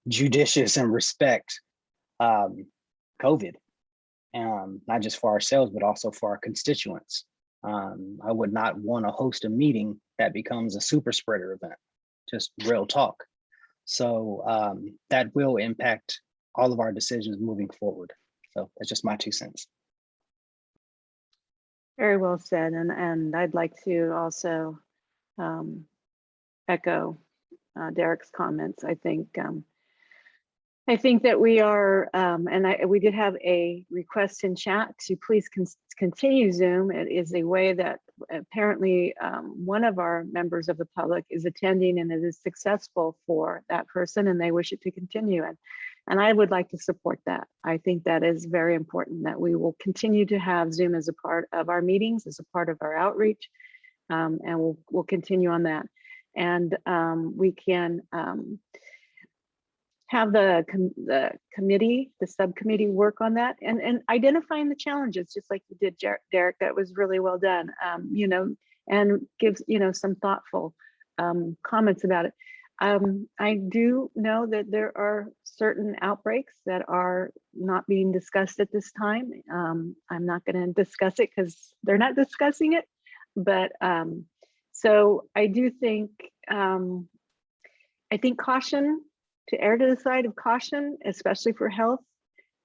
judicious and respect COVID, not just for ourselves, but also for our constituents. I would not want to host a meeting that becomes a super spreader event, just real talk. So that will impact all of our decisions moving forward. So that's just my 2 cents. Very well said. And I'd like to also echo Derek's comments. I think that we are, we did have a request in chat to please continue Zoom. It is a way that apparently one of our members of the public is attending, and it is successful for that person, and they wish it to continue. And I would like to support that. I think that is very important, that we will continue to have Zoom as a part of our meetings, as a part of our outreach, and we'll continue on that. And we can have the subcommittee work on that and identifying the challenges, just like you did, Derek. That was really well done, and gives, some thoughtful comments about it. I do know that there are certain outbreaks that are not being discussed at this time. I'm not going to discuss it because they're not discussing it, but so I do think, I think caution, to err to the side of caution, especially for health,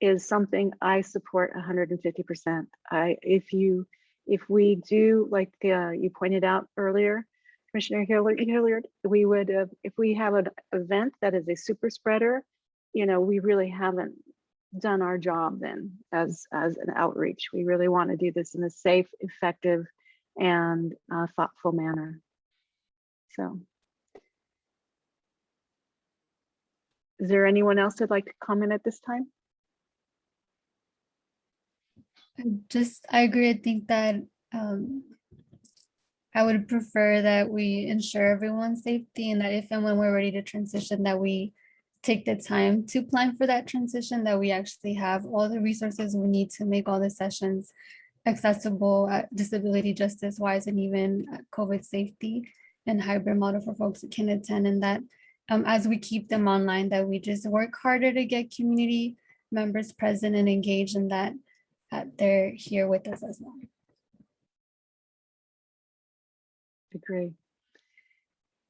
is something I support 150%. If we do, like you pointed out earlier, Commissioner Hilliard, we would, if we have an event that is a super spreader, we really haven't done our job then as an outreach. We really want to do this in a safe, effective, and thoughtful manner. So, is there anyone else that'd like to comment at this time? I agree. I think that I would prefer that we ensure everyone's safety, and that if and when we're ready to transition, that we take the time to plan for that transition, that we actually have all the resources we need to make all the sessions accessible, disability justice wise, and even COVID safety and hybrid model for folks who can attend, and that as we keep them online, that we just work harder to get community members present and engaged, and that they're here with us as well. Agree.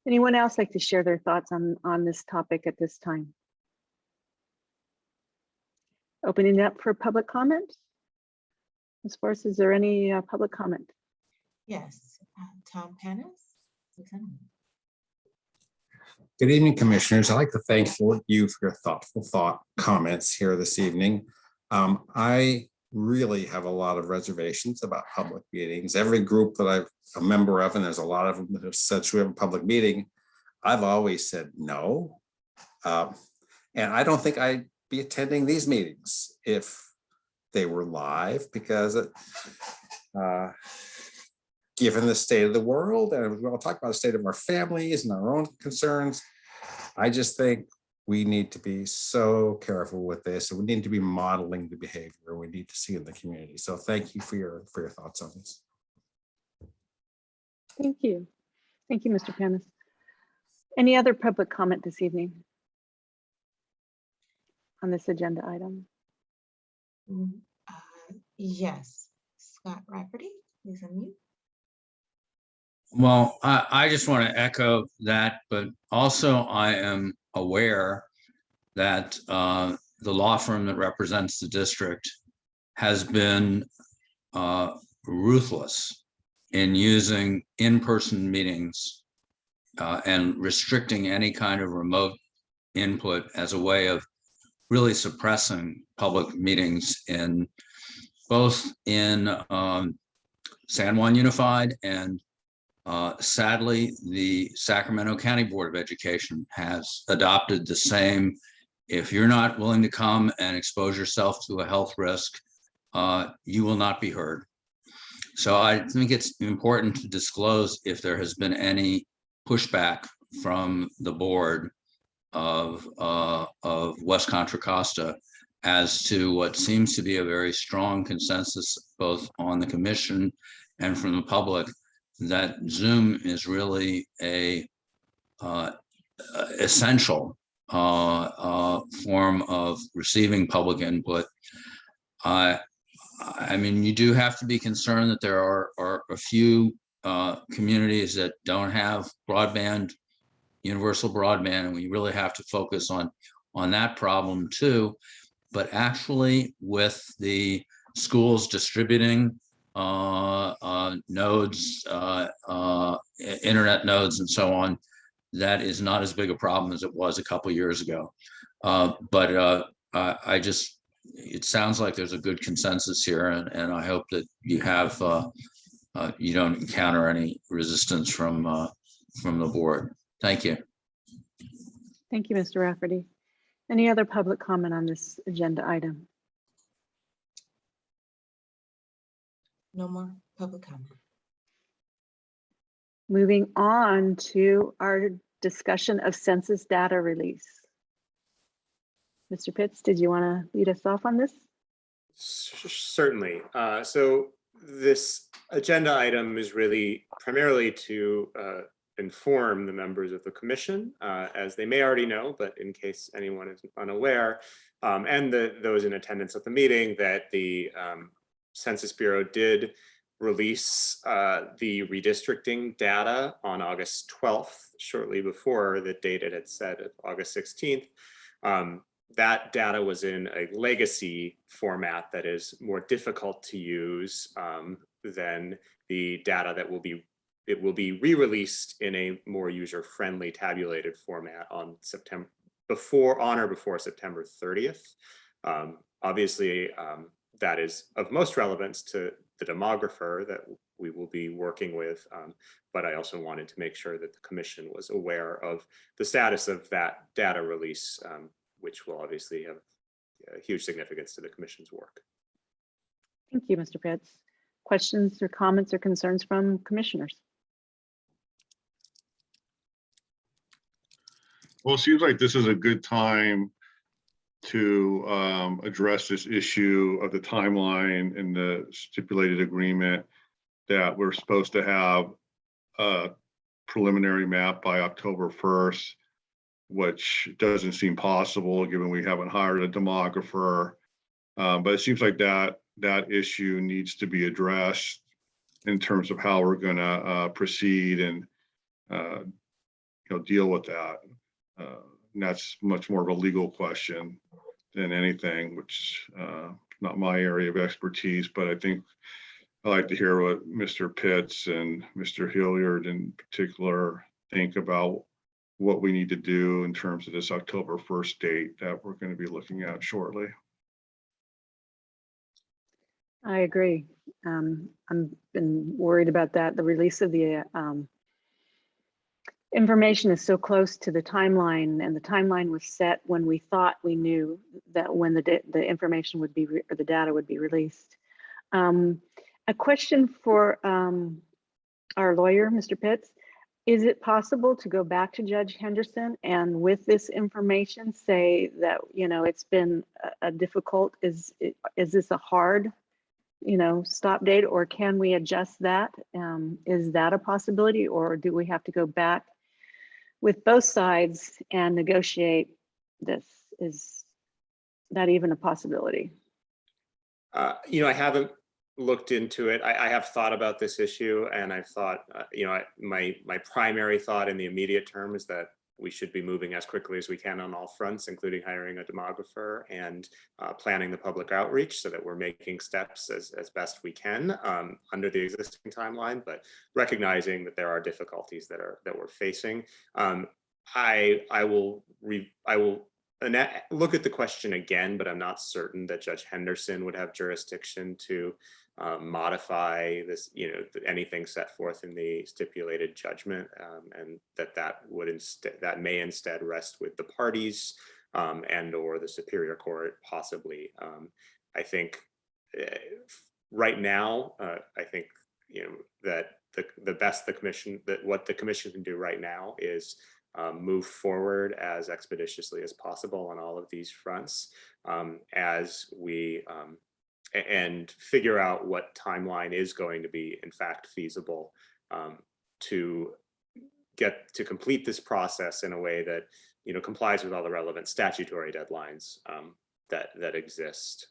Anyone else like to share their thoughts on this topic at this time? Opening it up for public comment. Ms. Forrest, is there any public comment? Yes, Tom Panis. Good evening, commissioners. I'd like to thank you for your thoughtful comments here this evening. I really have a lot of reservations about public meetings. Every group that I'm a member of, and there's a lot of them that have said, should we have a public meeting? I've always said no. And I don't think I'd be attending these meetings if they were live, because given the state of the world, and we'll talk about the state of our families and our own concerns, I just think we need to be so careful with this, and we need to be modeling the behavior we need to see in the community. So thank you for your thoughts on this. Thank you. Thank you, Mr. Panis. Any other public comment this evening on this agenda item? Yes, Scott Rafferty, please unmute. Well, I just want to echo that, but also I am aware that the law firm that represents the district has been ruthless in using in-person meetings and restricting any kind of remote input as a way of really suppressing public meetings in both in San Juan Unified, and sadly, the Sacramento County Board of Education has adopted the same. If you're not willing to come and expose yourself to a health risk, you will not be heard. So I think it's important to disclose if there has been any pushback from the board of West Contra Costa as to what seems to be a very strong consensus both on the commission and from the public, that Zoom is really a essential form of receiving public input. I mean, you do have to be concerned that there are a few communities that don't have broadband, universal broadband, and we really have to focus on that problem too. But actually, with the schools distributing nodes, internet nodes, and so on, that is not as big a problem as it was a couple years ago. It sounds like there's a good consensus here, and I hope that you have you don't encounter any resistance from the board. Thank you. Thank you, Mr. Rafferty. Any other public comment on this agenda item? No more public comment. Moving on to our discussion of census data release. Mr. Pitts, did you want to lead us off on this? Certainly. So this agenda item is really primarily to inform the members of the commission, as they may already know, but in case anyone is unaware, and those in attendance at the meeting, that the Census Bureau did release the redistricting data on August 12th, shortly before the date it had said of August 16th. That data was in a legacy format that is more difficult to use than the data that will be re-released in a more user-friendly tabulated format on before September 30th. Obviously, that is of most relevance to the demographer that we will be working with, but I also wanted to make sure that the commission was aware of the status of that data release, which will obviously have huge significance to the commission's work. Thank you, Mr. Pitts. Questions or comments or concerns from commissioners? Well, it seems like this is a good time to address this issue of the timeline and the stipulated agreement that we're supposed to have a preliminary map by October 1st, which doesn't seem possible given we haven't hired a demographer. But it seems like that issue needs to be addressed in terms of how we're going to proceed and deal with that. And that's much more of a legal question than anything, which not my area of expertise, but I think I'd like to hear what Mr. Pitts and Mr. Hilliard in particular think about what we need to do in terms of this October 1st date that we're going to be looking at shortly. I agree. I'm been worried about that. The release of the information is so close to the timeline, and the timeline was set when we thought we knew that when the information would be, or the data would be released. A question for our lawyer, Mr. Pitts. Is it possible to go back to Judge Henderson and with this information say that, it's been a difficult, is this a hard, stop date, or can we adjust that? Is that a possibility, or do we have to go back with both sides and negotiate this? Is that even a possibility? I haven't looked into it. I have thought about this issue, and I've thought, my primary thought in the immediate term is that we should be moving as quickly as we can on all fronts, including hiring a demographer and planning the public outreach so that we're making steps as best we can under the existing timeline, but recognizing that there are difficulties that we're facing. I will look at the question again, but I'm not certain that Judge Henderson would have jurisdiction to modify this, anything set forth in the stipulated judgment, and that may instead rest with the parties and or the Superior Court, possibly. I think right now, I think that what the commission can do right now is move forward as expeditiously as possible on all of these fronts as we and figure out what timeline is going to be in fact feasible to complete this process in a way that complies with all the relevant statutory deadlines that exist,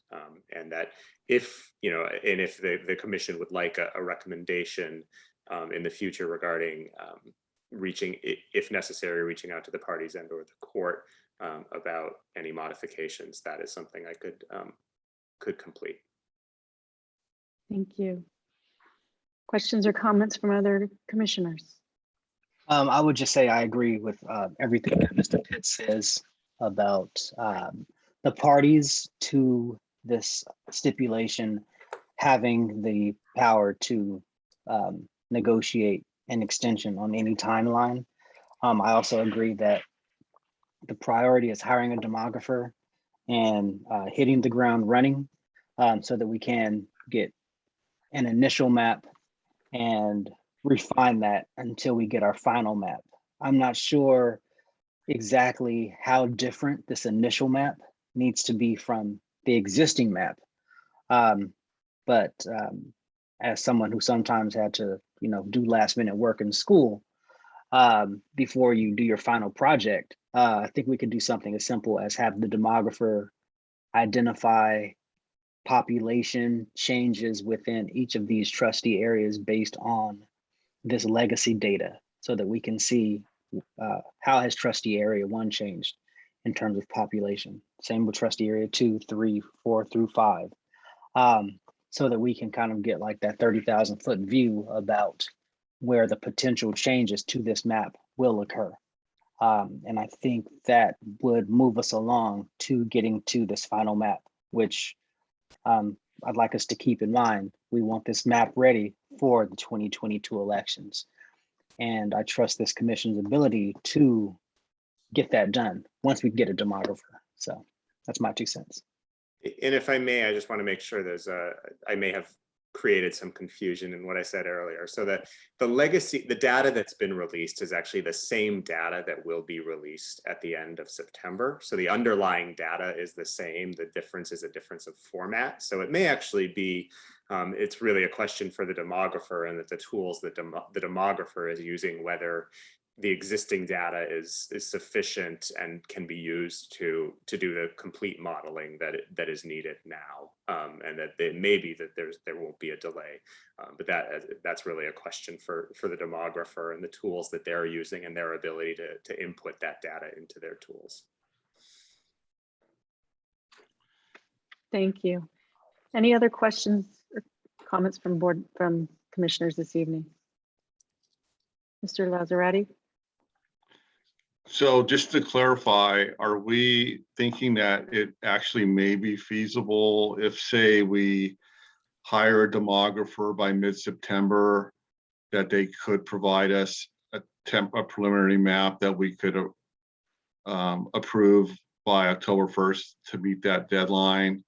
and that if the commission would like a recommendation in the future regarding if necessary, reaching out to the parties and or the court about any modifications, that is something I could complete. Thank you. Questions or comments from other commissioners? I would just say I agree with everything that Mr. Pitts says about the parties to this stipulation having the power to negotiate an extension on any timeline. I also agree that the priority is hiring a demographer and hitting the ground running so that we can get an initial map and refine that until we get our final map. I'm not sure exactly how different this initial map needs to be from the existing map. But as someone who sometimes had to, do last minute work in school before you do your final project, I think we could do something as simple as have the demographer identify population changes within each of these trustee areas based on this legacy data so that we can see how has trustee area 1 changed in terms of population. Same with trustee area 2, 3, 4 through 5. So that we can kind of get like that 30,000 foot view about where the potential changes to this map will occur. And I think that would move us along to getting to this final map, which I'd like us to keep in mind. We want this map ready for the 2022 elections. And I trust this commission's ability to get that done once we get a demographer. So that's my 2 cents. And if I may, I just want to make sure I may have created some confusion in what I said earlier. So that the data that's been released is actually the same data that will be released at the end of September. So the underlying data is the same. The difference is a difference of format. So it may actually be, it's really a question for the demographer, and that the tools that the demographer is using, whether the existing data is sufficient and can be used to do the complete modeling that is needed now, and that it may be that there won't be a delay, but that's really a question for the demographer and the tools that they're using and their ability to input that data into their tools. Thank you. Any other questions or comments from commissioners this evening? Mr. Lazzaretti? So just to clarify, are we thinking that it actually may be feasible if, say, we hire a demographer by mid-September, that they could provide us a preliminary map that we could approve by October 1st to meet that deadline?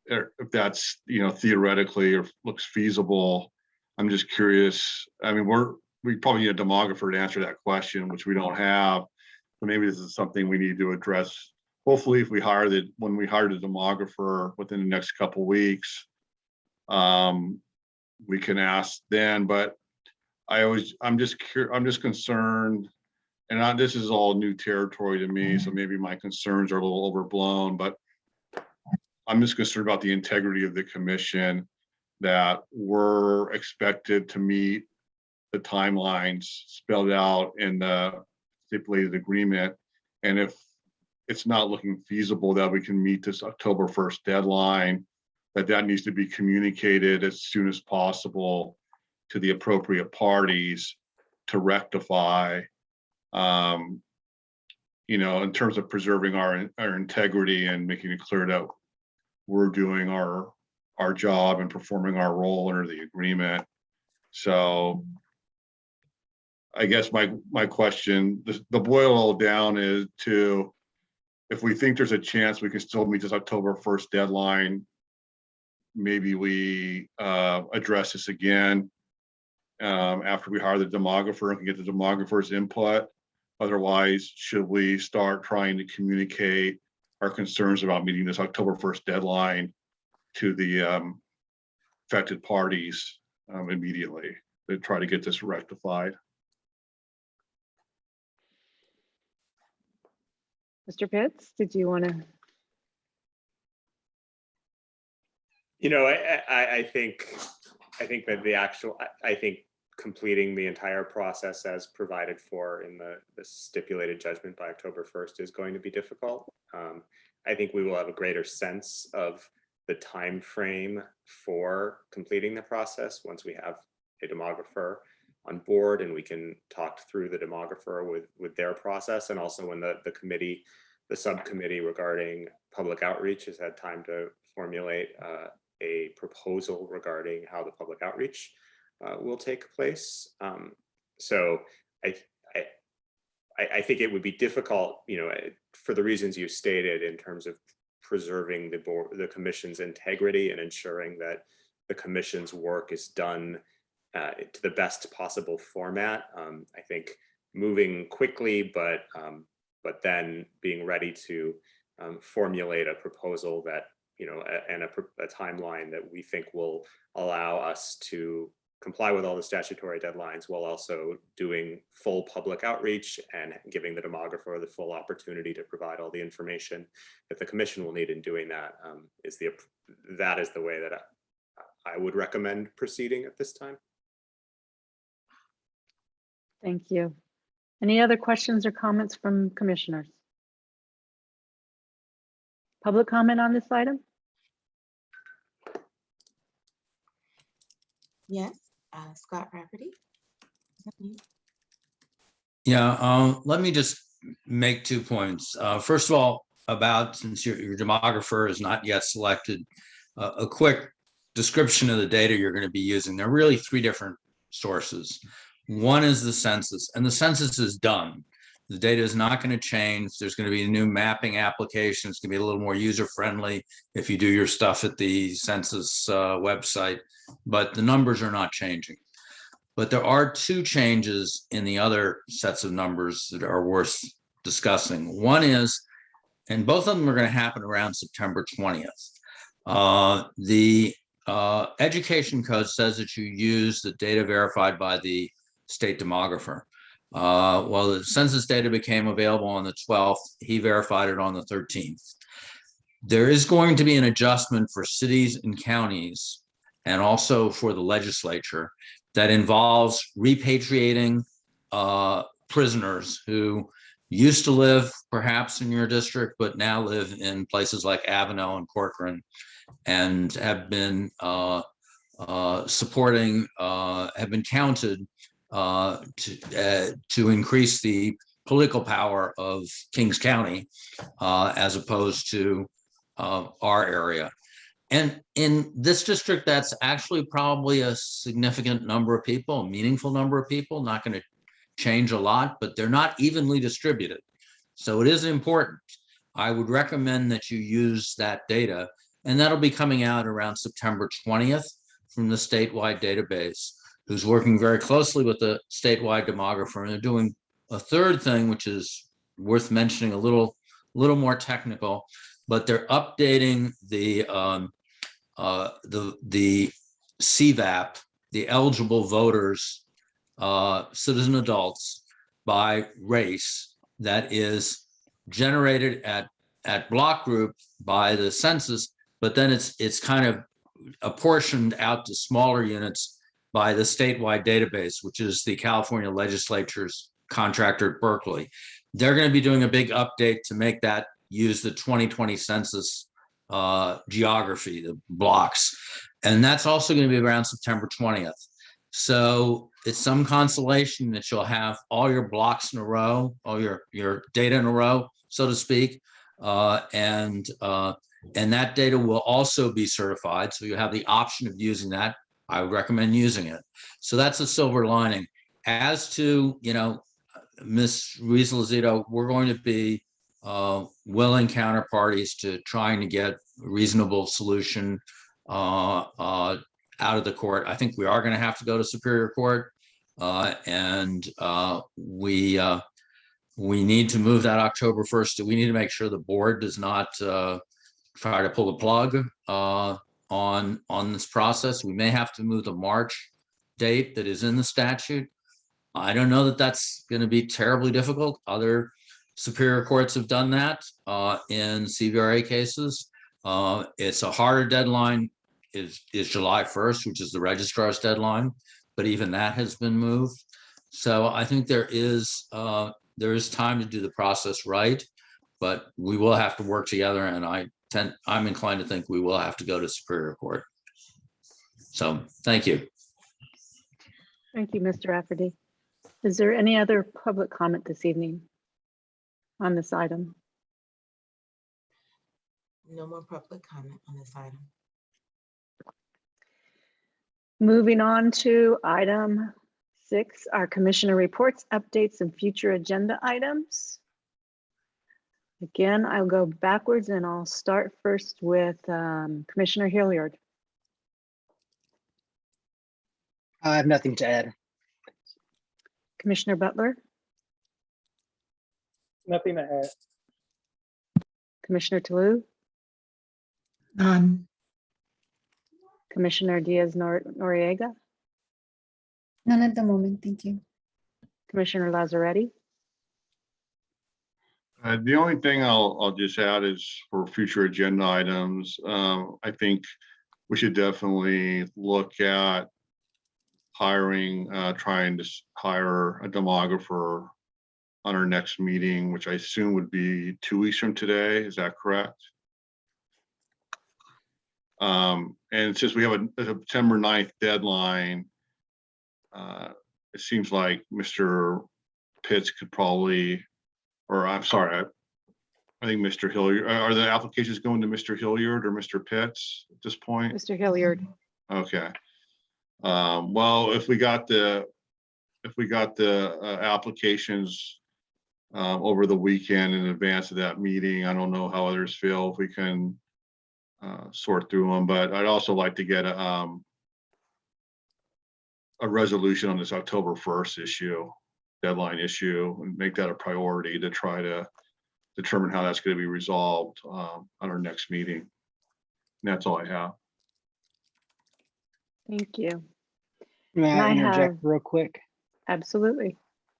If that's, theoretically or looks feasible, I'm just curious. I mean, we probably need a demographer to answer that question, which we don't have. So maybe this is something we need to address. Hopefully, if when we hire the demographer within the next couple of weeks, we can ask then. But I'm just concerned, and this is all new territory to me, so maybe my concerns are a little overblown. But I'm just concerned about the integrity of the commission, that we're expected to meet the timelines spelled out in the stipulated agreement. And if it's not looking feasible that we can meet this October 1st deadline, that needs to be communicated as soon as possible to the appropriate parties to rectify, in terms of preserving our integrity and making it clear that we're doing our job and performing our role under the agreement. So I guess my question, the boil all down is to, if we think there's a chance we can still meet this October 1st deadline, maybe we address this again after we hire the demographer and can get the demographer's input. Otherwise, should we start trying to communicate our concerns about meeting this October 1st deadline to the affected parties immediately to try to get this rectified? Mr. Pitts, did you want to? I think that I think completing the entire process as provided for in the stipulated judgment by October 1st is going to be difficult. I think we will have a greater sense of the time frame for completing the process once we have a demographer on board and we can talk through the demographer with their process, and also when the subcommittee regarding public outreach has had time to formulate a proposal regarding how the public outreach will take place. So I think it would be difficult, for the reasons you stated, in terms of preserving the commission's integrity and ensuring that the commission's work is done to the best possible format. I think moving quickly, but then being ready to formulate a proposal that, and a timeline that we think will allow us to comply with all the statutory deadlines, while also doing full public outreach and giving the demographer the full opportunity to provide all the information that the commission will need in doing that, that is the way that I would recommend proceeding at this time. Thank you. Any other questions or comments from commissioners? Public comment on this item? Yes, Scott Rafferty. Yeah, let me just make 2 points. First of all, since your demographer is not yet selected, a quick description of the data you're going to be using. There are really 3 different sources. One is the census, and the census is done. The data is not going to change. There's going to be a new mapping application. It's going to be a little more user-friendly if you do your stuff at the census website, but the numbers are not changing. But there are two changes in the other sets of numbers that are worth discussing. One is, and both of them are going to happen around September 20th. The education code says that you use the data verified by the state demographer. Well, the census data became available on the 12th. He verified it on the 13th. There is going to be an adjustment for cities and counties and also for the legislature that involves repatriating prisoners who used to live perhaps in your district, but now live in places like Avenel and Corcoran and have been supporting, have been counted to increase the political power of Kings County as opposed to our area. And in this district, that's actually probably a significant number of people, a meaningful number of people, not going to change a lot, but they're not evenly distributed. So it is important. I would recommend that you use that data, and that'll be coming out around September 20th from the statewide database, who's working very closely with the statewide demographer. And they're doing a third thing, which is worth mentioning, a little more technical, but they're updating the CVAP, the eligible voters, citizen adults by race, that is generated at block group by the census, but then it's kind of apportioned out to smaller units by the statewide database, which is the California legislature's contractor at Berkeley. They're going to be doing a big update to make that use the 2020 census geography, the blocks. And that's also going to be around September 20th. So it's some consolation that you'll have all your blocks in a row, all your data in a row, so to speak. And that data will also be certified. So you have the option of using that. I would recommend using it. So that's a silver lining. As to, Ms. Ruiz-Lozito, we're going to be willing counterparties to trying to get a reasonable solution out of the court. I think we are going to have to go to Superior Court, and we need to move that October 1st. We need to make sure the board does not try to pull the plug on this process. We may have to move the March date that is in the statute. I don't know that that's going to be terribly difficult. Other superior courts have done that in CVRA cases. It's a harder deadline is July 1st, which is the registrar's deadline, but even that has been moved. So I think there is time to do the process right, but we will have to work together, and I'm inclined to think we will have to go to Superior Court. So thank you. Thank you, Mr. Rafferty. Is there any other public comment this evening on this item? No more public comment on this item. Moving on to item 6, our commissioner reports, updates, and future agenda items. Again, I'll go backwards and I'll start first with Commissioner Hilliard. I have nothing to add. Commissioner Butler, Nothing to add. Commissioner Toulouse, None. Commissioner Diaz-Noriega, None at the moment, thank you. Commissioner Lazzaretti. The only thing I'll just add is for future agenda items, I think we should definitely look at trying to hire a demographer on our next meeting, which I assume would be 2 weeks from today. Is that correct? And since we have a September 9th deadline, it seems like Mr. Pitts could probably, or I'm sorry, I think Mr. Hilliard, are the applications going to Mr. Hilliard or Mr. Pitts at this point? Mr. Hilliard. Okay. Well, if we got the applications over the weekend in advance of that meeting. I don't know how others feel, if we can sort through them, but I'd also like to get a resolution on this October 1st issue, deadline issue, and make that a priority to try to determine how that's going to be resolved on our next meeting. And that's all I have. Thank you. May And I I interject have- real quick? Absolutely.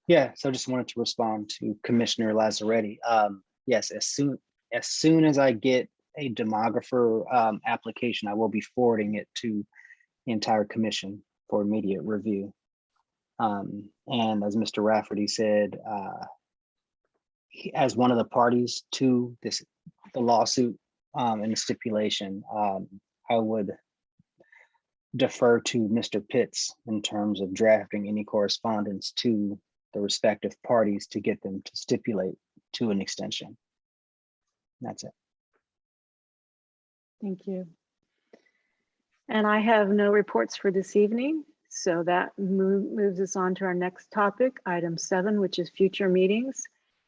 Yeah, so I just wanted to respond to Commissioner Lazzaretti. Yes, as soon as I get a demographer application, I will be forwarding it to the entire commission for immediate review. And as Mr. Rafferty said, as one of the parties to the lawsuit and the stipulation, I would defer to Mr. Pitts in terms of drafting any correspondence to the respective parties to get them to stipulate to an extension. That's it. Thank you. And I have no reports for this evening. So that moves us on to our next topic, item 7, which is future meetings.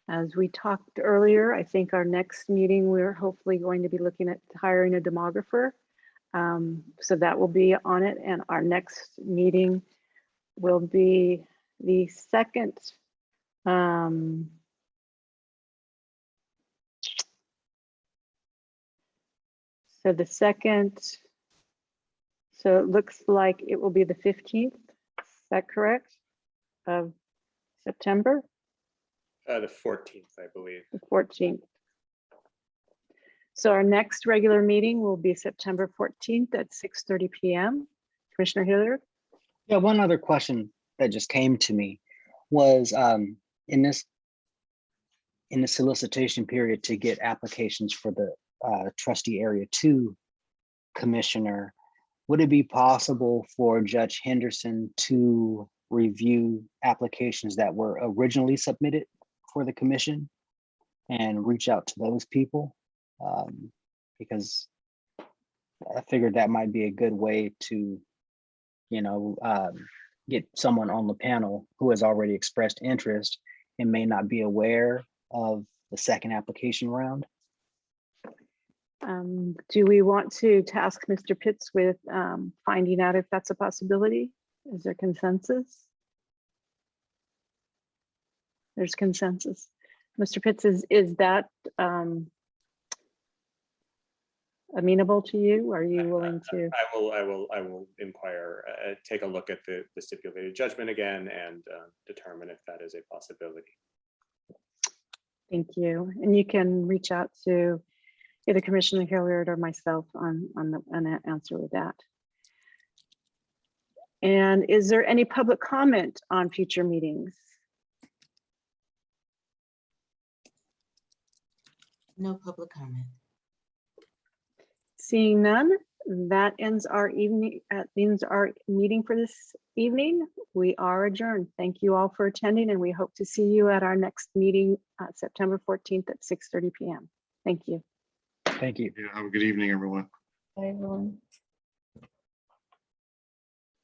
As we talked earlier, I think our next meeting, we're hopefully going to be looking at hiring a demographer. So that will be on it. And our next meeting will be the second. So the second, so it looks like it will be the 15th. Is that correct? Of September? The 14th, I believe. The 14th. So our next regular meeting will be September 14th at 6:30 p.m. Commissioner Hilliard? Yeah, one other question that just came to me was in the solicitation period to get applications for the trustee area 2 commissioner, would it be possible for Judge Henderson to review applications that were originally submitted for the commission and reach out to those people? Because I figured that might be a good way to, get someone on the panel who has already expressed interest and may not be aware of the second application round. Do we want to task Mr. Pitts with finding out if that's a possibility? Is there consensus? There's consensus. Mr. Pitts, is that amenable to you? Are you willing to? I will inquire, take a look at the stipulated judgment again and determine if that is a possibility. Thank you. And you can reach out to either Commissioner Hilliard or myself on an answer with that. And is there any public comment on future meetings? No public comment. Seeing none, that ends our evening. Ends our meeting for this evening. We are adjourned. Thank you all for attending, and we hope to see you at our next meeting, September 14th at 6:30 p.m. Thank you. Thank you. Yeah, have a good evening, everyone. Bye, everyone.